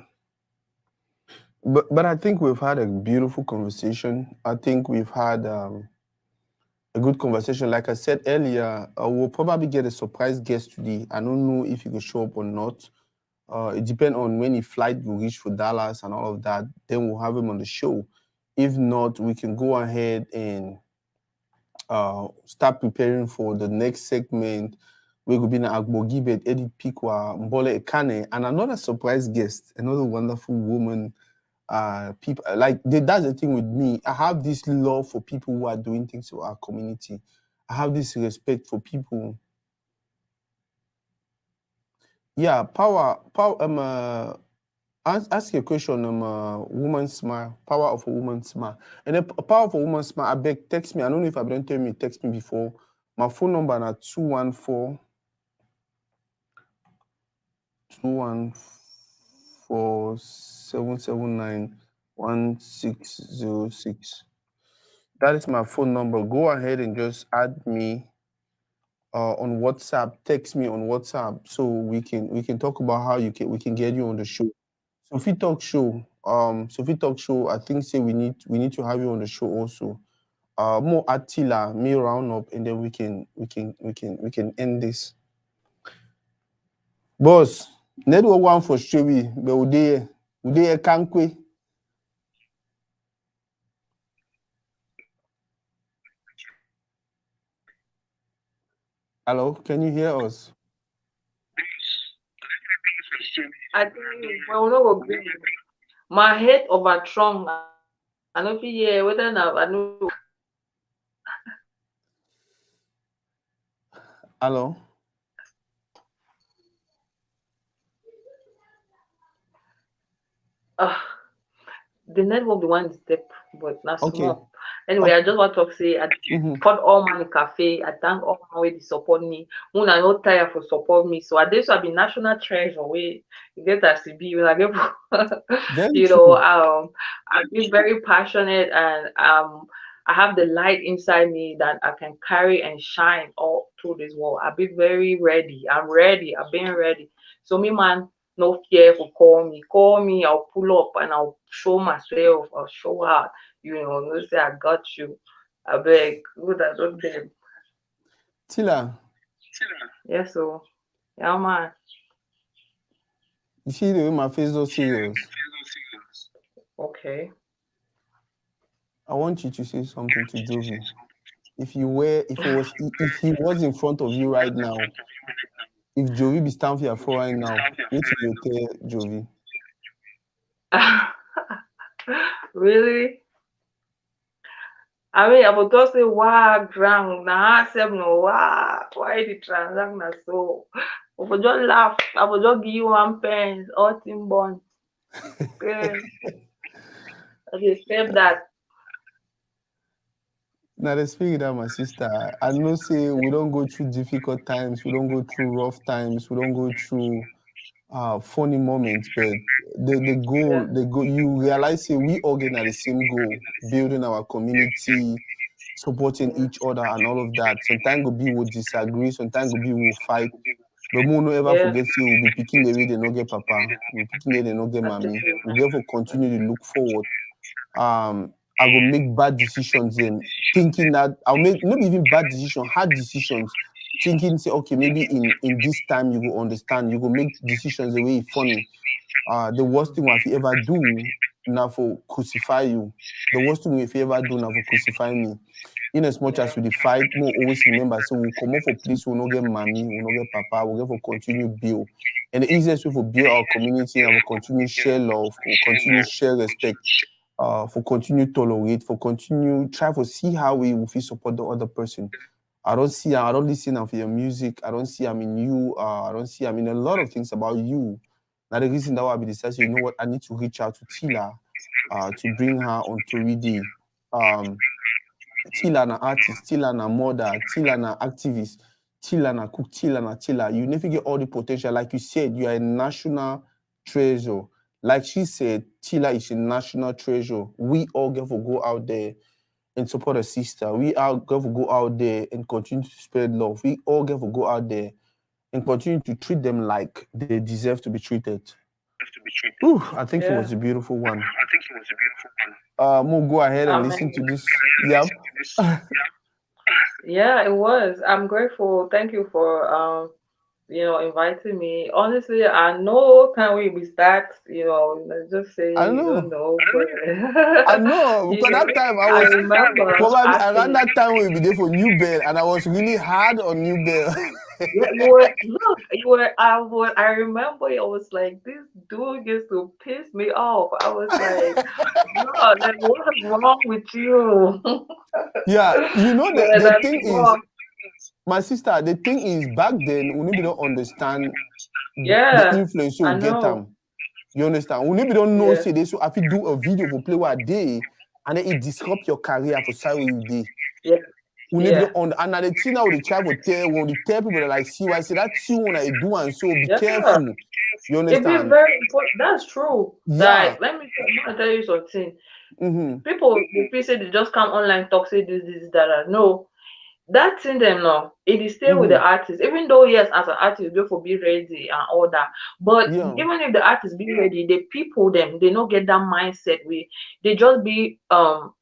But I think we've had a beautiful conversation. I think we've had a good conversation. Like I said earlier, we'll probably get a surprise guest today. I don't know if he will show up or not. It depends on when his flight will reach for Dallas and all of that. Then we'll have him on the show. If not, we can go ahead and start preparing for the next segment. We will be in Agbogibet, Edith Pikwa, Mbole Ekane, and another surprise guest, another wonderful woman. People like that's the thing with me. I have this love for people who are doing things for our community. I have this respect for people. Yeah, power. Ask a question. Woman smile. Power of a woman smile. And the power of a woman smile. I beg, text me. I don't know if I've done tell me. Text me before. My phone number is 214 779 1606. That is my phone number. Go ahead and just add me on WhatsApp. Text me on WhatsApp so we can talk about how we can get you on the show. Sophie Talk Show. Sophie Talk Show. I think say we need to have you on the show also. More Attila, me round up, and then we can end this. Boss, network one for Strewy, but ude kankwe. Hello, can you hear us?
I think well, no, my head overthrown. I don't feel yeah whether now I know.
Hello.
The network the one step, but not
Okay.
small. Anyway, I just want to say I support all man cafe. I thank all man way they support me. When I not tired for support me. So I this will be national treasure way you get as CB when I get
Very
you
true.
know, I've been very passionate and I have the light inside me that I can carry and shine all through this world. I've been very ready. I'm ready. I've been ready. So me man, no fear for call me. Call me, I'll pull up and I'll show myself, I'll show out. You know, no say I got you. I beg, good I don't them.
Tilla.
Yes, so yeah man.
You see the way my face is serious.
Okay.
I want you to say something to Jovi. If he was in front of you right now, if Jovi be standing here for right now, what will you tell Jovi?
Really? I mean, I would just say, wow, ground, now, no, wow, why the transaction so? I would just laugh, I would just give you 1 pence, all team bond. Okay. I accept that.
Now, the spirit of my sister, I know say we don't go through difficult times, we don't go through rough times, we don't go through funny moments, but the goal, you realize say we all get at the same goal, building our community, supporting each other and all of that. Sometimes go be we'll disagree, sometimes go be we'll fight. But we no ever forget say we'll be picking the way they no get papa, we'll picking the way they no get mommy. We therefore continue to look forward. I go make bad decisions then thinking that I'll make not even bad decisions, hard decisions, thinking say okay, maybe in this time you will understand, you will make decisions the way it's funny. The worst thing if you ever do now for crucify you. The worst thing if you ever do now for crucify me. In as much as we the fight, we'll always remember. So we'll come up for place, we'll not get mommy, we'll not get papa, we'll get for continue build. And the easiest way for build our community and we'll continue share love, we'll continue share respect, for continue tolerate, for continue try to see how we will feel support the other person. I don't listen to your music. I don't see I'm in you. I don't see I'm in a lot of things about you. Now the reason that why I decided, you know what, I need to reach out to Tilla, to bring her on Toridi. Tilla na artist, Tilla na mother, Tilla na activist, Tilla na cook, Tilla na Tilla. You never get all the potential. Like you said, you are a national treasure. Like she said, Tilla is a national treasure. We all get to go out there and support a sister. We are going to go out there and continue to spread love. We all going to go out there and continue to treat them like they deserve to be treated. Ooh, I think it was a beautiful one. Mo, go ahead and listen to this. Yep.
Yeah, it was. I'm grateful. Thank you for inviting me. Honestly, I know can we start, just say
I
you don't
know.
know,
I
but
know, because that time I
I
was
remember
probably around
actually.
that time we'll be there for New Bell, and I was really hard on New Bell.
Yeah, you were look, you were I remember I was like, this dude used to piss me off. I was like, no, like what is wrong with you?
Yeah,
But
the
that's
thing is,
wrong.
my sister, the thing is, back then we maybe don't understand the
Yeah,
influence
I
you get
know.
them. You understand? We maybe don't know
Yeah,
say this. So if you do a video for play one day, and then it disrupt your career for side with day.
yeah,
We maybe
yeah,
don't on and now the thing now the try to tell when they tell people that like see why I say that you when I do and so be
yeah.
careful. You
It be
understand?
very important. That's true.
Yeah.
Like, let me tell you something.
Mm-hmm.
People, they feel say they just come online talk say this that, that. No, that thing them now it is stay with the
Mm-hmm.
artist, even though yes as an artist they for be ready and all that, but
Yeah.
even if the artist be ready, the people them they don't get that mindset. They just be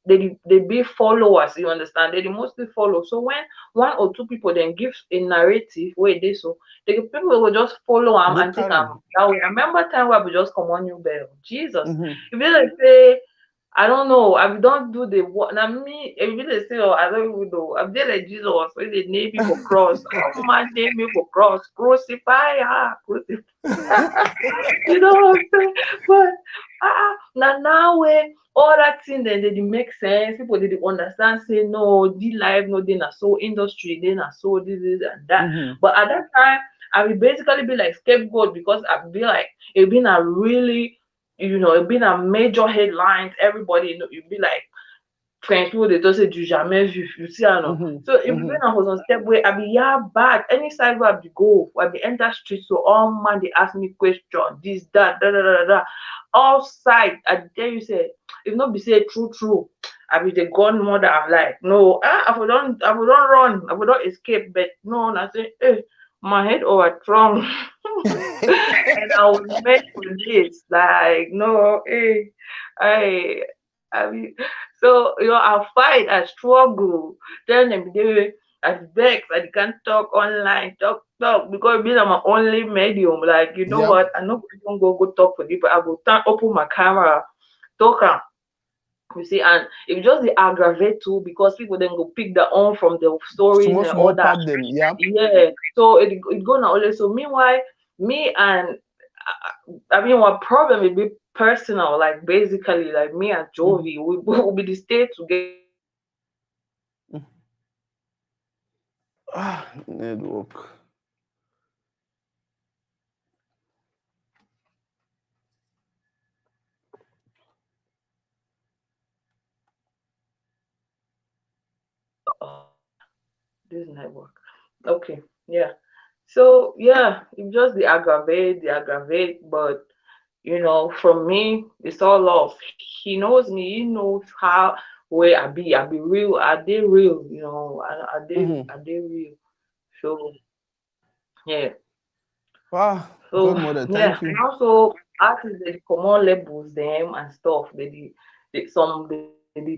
they be followers, you understand, they mostly follow. So when one or two people then give a narrative where they so the people will just follow them
Go
and take
carry.
them that way. I remember time where we just come on New Bell, Jesus,
Mm-hmm.
if they like say I don't know. I don't do the what. Now me, if they say, oh, I don't even know. I'm there like Jesus. So they name me for cross. Oh man, name me for cross. Crucify, crucify. You know what I'm saying? But now when all that thing then they didn't make sense. People didn't understand. Say no, the life no, they not so industry, they not so this and that.
Mm-hmm.
But at that time, I would basically be like scapegoat because I'd be like it been a really it been a major headlines. Everybody, you'd be like, French people, they just say, du jamais vu. You see, I know.
Mm-hmm.
So if
Mm-hmm.
when I was on step where I be, yeah, bad. Any side where I be go, I be enter street, so all man, they ask me question, this, that, da, da, da, da, da. All side, I dare you say, if not be say true, I be the godmother. I'm like, no, I would don't run, I would not escape, but no, and I say, my head over strong. And I was made for this. Like, no, I mean, so I fight, I struggle. Then I vex, I can't talk online, talk because being my only medium. Like, you know
Yep.
what? I'm not even go talk for people. I go open my camera, talk. You see, and it just the aggravate too because people then go pick their own from the stories and all
Small
that.
part them. Yep.
Yeah, so it gonna always. So meanwhile, me and I mean, what problem will be personal. Like basically, like me and
Mm-hmm.
Jovi, we will be the stay together.
Network.
This network. Okay, yeah. So yeah, it just the aggravate, but from me, it's all love. He knows me, he knows how where I be real, I did real,
Mm-hmm.
I did real. So yeah.
Wow,
So
godmother,
yeah,
thank
and
you.
also artists they come on labels them and stuff. They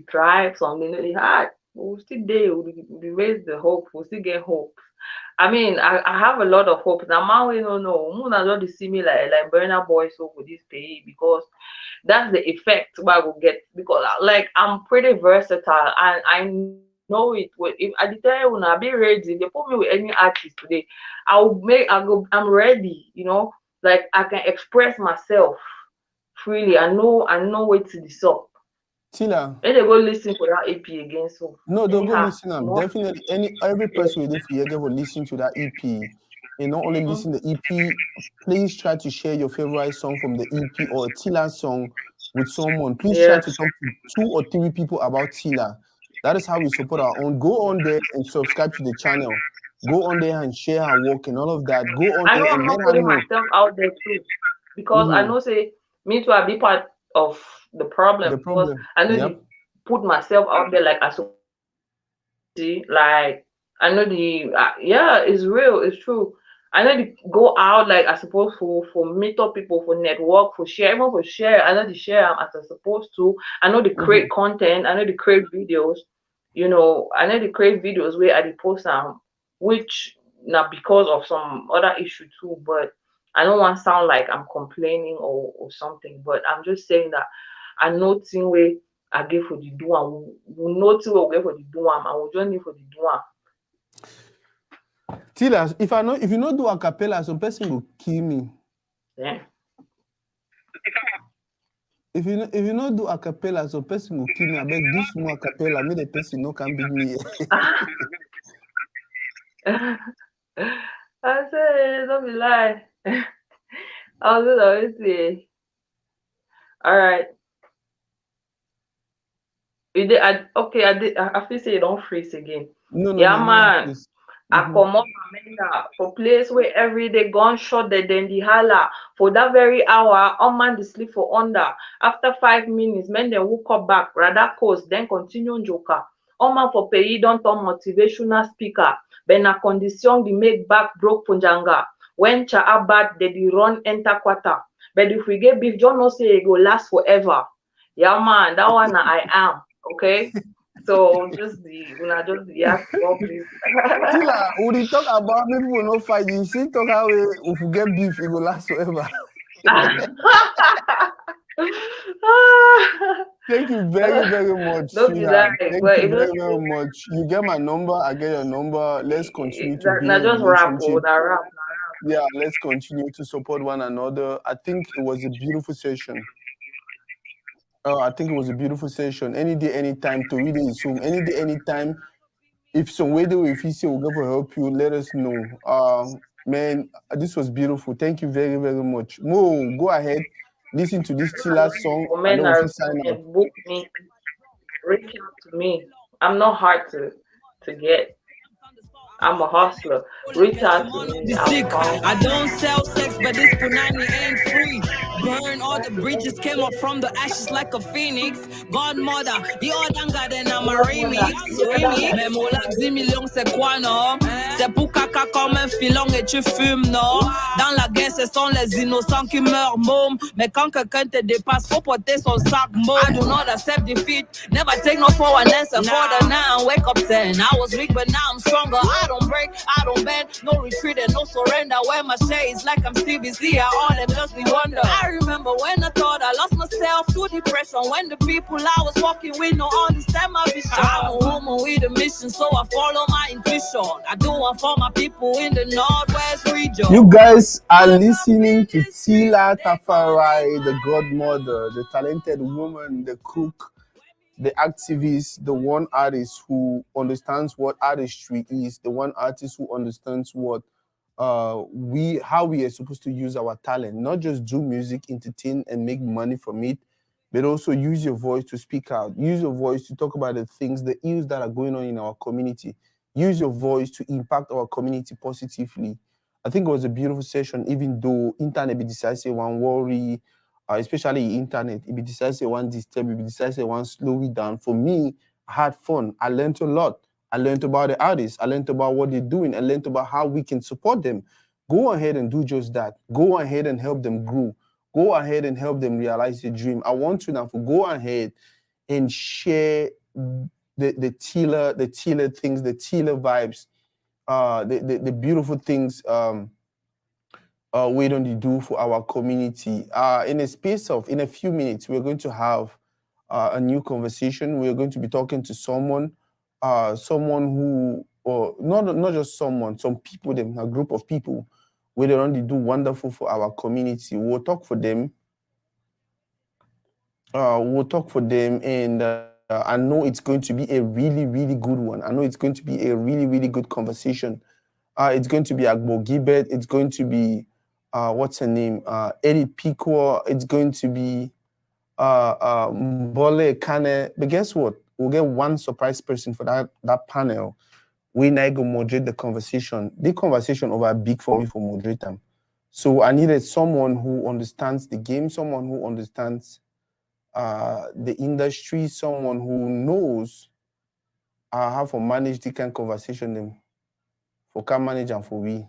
try, some they know they hard. We'll still there, we raise the hope, we'll still get hope. I mean, I have a lot of hope. Now man we don't know. Moon has already see me like Burner Boy so for this pay because that's the effect what I will get because like I'm pretty versatile and I know it. If I tell you when I be ready, if they put me with any artist today, I'm ready, like I can express myself freely. I know what to the up.
Tilla.
Then they go listen for that EP again. So
No, they'll go
anyhow,
listen. I'm
no,
definitely every person with if you will listen to that EP. And not only
mm,
listen to the EP, please try to share your favorite song from the EP or a Tilla song with someone. Please try
yeah.
to talk to 2 or 3 people about Tilla. That is how we support our own. Go on there and subscribe to the channel. Go on there and share her work and all of that. Go on
I know
there
I'm
and let
not
her
putting
know.
myself out there too, because I
Mm-hmm.
know say me too I be part of the
The
problem because
problem.
I know
Yep.
put myself out there like I supposed to. Like I know the yeah, it's real, it's true. I know to go out like I suppose for meet up people, for network, for share, even for share. I know to share as I supposed to. I know to create content. I know to create videos. You know, I know to create videos where I dey post which not because of some other issue too. But I don't want to sound like I'm complaining or something. But I'm just saying that I know thing way I get for the do am. We know thing we get for the do am, and we just need for the do am.
Tilla, if you not do a cappella, some person will kill me.
Yeah.
If you not do a cappella, some person will kill me. I beg do small cappella, make the person no can beat me.
I say don't be lie. I was just always say, all right. You did, okay, I feel say you don't freeze again.
No,
Yeah,
no,
man.
please.
I come up for place where every day gunshot they then the holla for that very hour, all man the sleep for under. After 5 minutes, men then woke up back, rather coast, then continue joker. All man for pay don't turn motivational speaker. Ben a condition the make back broke punjanga. When cha bad they the run enter quarter. But if we get beef, John no say it go last forever. Yeah, man, that one I am. Okay. So just yeah, please.
Tilla, when you talk about me, people no fight. You see, talk how if we get beef, it will last forever. Thank you very, very much,
Don't be
Tilla.
like,
Thank
but
you
it
very,
just
very much. You get my number, I get your number. Let's continue to build
not
a
just rap
relationship.
that rap.
Yeah, let's continue to support one another. I think it was a beautiful session. I think it was a beautiful session. Any day, anytime, to read it Zoom. Any day, anytime. If some way though, if you say we'll go for help you, let us know. Man, this was beautiful. Thank you very, very much. Mo, go ahead, listen to this Tilla song,
For
and
men
then we'll
are
sign off.
book me, reach out to me. I'm not hard to get. I'm a hustler. Reach out to me. I'll come.
I don't sell sex, but this punani ain't free. Burn all the bridges, came up from the ashes like a phoenix. Godmother, the Odanga, then I'm a remix. Mais mon lac 10 millions, c'est quoi, non? C'est pour caca comme un filon et tu fumes, non? Dans la guerre, ce sont les innocents qui meurent, môme. Mais quand quelqu'un te dépasse, faut porter son sac, môme. I do not accept defeat. Never take no for an answer. For the now, wake up 10. I was weak, but now I'm stronger. I don't break, I don't bend. No retreat and no surrender. Wear my shades like I'm Stevie C. I all them just be wonder. I remember when I thought I lost myself to depression. When the people I was walking with no understand my vision. I'm a woman with a mission, so I follow my intuition. I do one for my people in the Northwest region.
You guys are listening to Tilla Tafri, the godmother, the talented woman, the cook, the activist, the one artist who understands what artistry is, the one artist who understands what how we are supposed to use our talent, not just do music, entertain, and make money from it, but also use your voice to speak out, use your voice to talk about the things, the ills that are going on in our community, use your voice to impact our community positively. I think it was a beautiful session, even though internet be decisive one worry, especially internet, it be decisive one disturb, it be decisive one slow it down. For me, I had fun. I learned a lot. I learned about the artists. I learned about what they're doing. I learned about how we can support them. Go ahead and do just that. Go ahead and help them grow. Go ahead and help them realize their dream. I want you now to go ahead and share the Tilla things, the Tilla vibes, the beautiful things we don't do for our community. In a few minutes, we're going to have a new conversation. We're going to be talking to someone who, or not just someone, some people, them a group of people where they only do wonderful for our community. We'll talk for them. And I know it's going to be a really, really good one. I know it's going to be a really, really good conversation. It's going to be Agbo Gibet. It's going to be what's her name? Eddie Pico. It's going to be Mbole Kane. But guess what? We'll get one surprise person for that panel. We now go moderate the conversation. The conversation over big for me for moderator. So I needed someone who understands the game, someone who understands the industry, someone who knows how to manage the kind of conversation them for can manage and for we.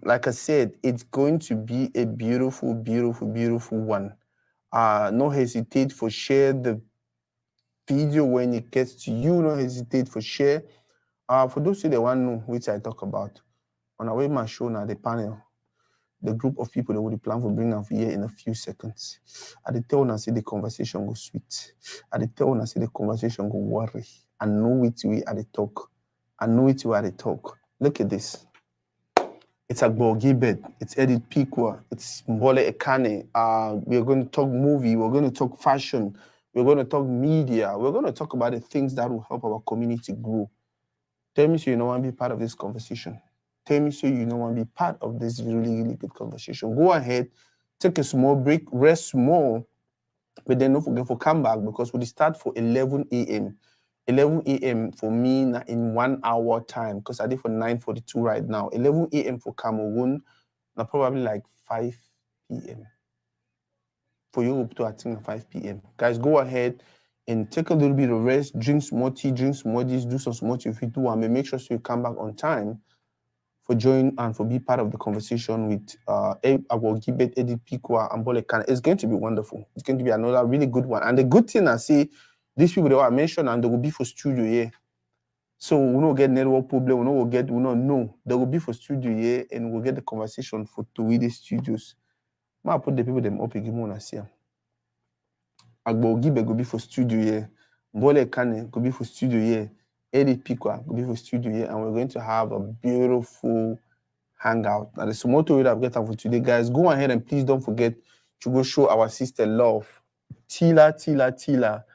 Like I said, it's going to be a beautiful, beautiful, beautiful one. No hesitate for share the video when it gets to you. No hesitate for share. For those who they want to know which I talk about, on our way my show now, the panel, the group of people that would plan for bringing up here in a few seconds. I did tell and say the conversation go sweet. I did tell and say the conversation go worry. I know it we at the talk. I know it we at the talk. Look at this. It's Agbo Gibet, it's Edith Pikwa, it's Mbole Ekane. We're going to talk movie, we're going to talk fashion, we're going to talk media, we're going to talk about the things that will help our community grow. Tell me so you don't want to be part of this conversation. Tell me so you don't want to be part of this really, really good conversation. Go ahead, take a small break, rest more, but then don't forget to come back because we'll start for 11 a.m. 11 a.m. for me in 1 hour time because I did for 9:42 right now. 11 a.m. for Cameroon, now probably like 5 p.m. For Europe to I think 5 p.m. Guys, go ahead and take a little bit of rest, drink some more tea, drink some more this, do some more tea if you do, and make sure so you come back on time for join and for be part of the conversation with Agwogibet, Edith Pikwa, and Bolekan. It's going to be wonderful. It's going to be another really good one. And the good thing I see, these people that I mentioned, and they will be for studio here. So we don't get network problem, we don't know. They will be for studio here, and we'll get the conversation for Tuwide Studios. I put the people them up again when I see them. Agbo Gibe go be for studio here. Mbole Kane go be for studio here. Eddie Pikwa go be for studio here, and we're going to have a beautiful hangout. Now, there's some more to it I've got for today, guys. Go ahead and please don't forget to go show our sister love. Tilla.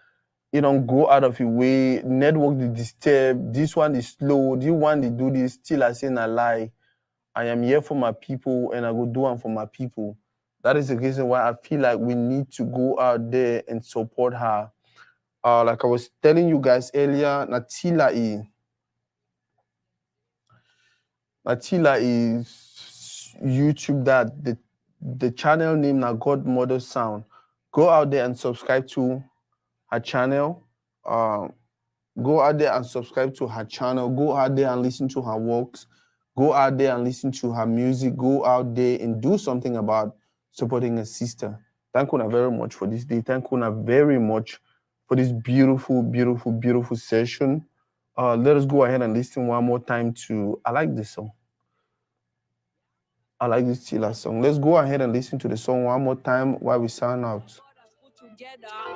You don't go out of your way. Network the disturb. This one is slow. This one they do this. Still I say a lie. I am here for my people, and I go do one for my people. That is the reason why I feel like we need to go out there and support her. Like I was telling you guys earlier, Tilla is YouTube that the channel name now GodMother Sound. Go out there and subscribe to her channel. Go out there and subscribe to her channel. Go out there and listen to her works. Go out there and listen to her music. Go out there and do something about supporting a sister. Thank you very much for this day. Thank you very much for this beautiful, beautiful, beautiful session. Let us go ahead and listen one more time to, I like this song. I like this Tilla song. Let's go ahead and listen to the song one more time while we sign out.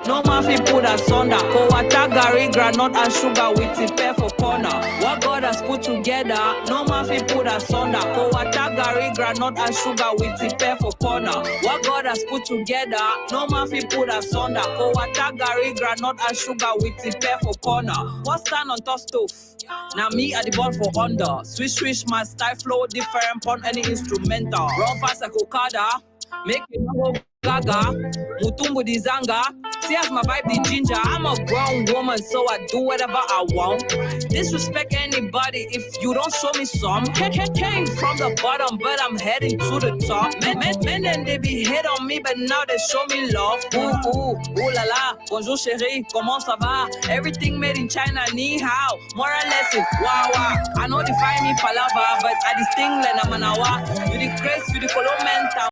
No man fi put asunder. Ko water, gari, granite and sugar with the pair for corner. What God has put together, no man fi put asunder. Ko water, gari, granite and sugar with the pair for corner. What God has put together, no man fi put asunder. Ko water, gari, granite and sugar with the pair for corner. What stand on top stove? Now me at the ball for under. Swish, my style flow different on any instrumental. Run fast like Okada, make it go gaga. Mutumbu di zanga, see as my vibe the ginger. I'm a grown woman, so I do whatever I want. Disrespect anybody if you don't show me some. Came from the bottom, but I'm heading to the top. Men and they be hate on me, but now they show me love. Ooh la la, bonjour chérie, comment ça va? Everything made in China, ni hao. Moral lesson, wow. I know they find me palava, but I this thing like Namanawa. You the grace, you the color mental.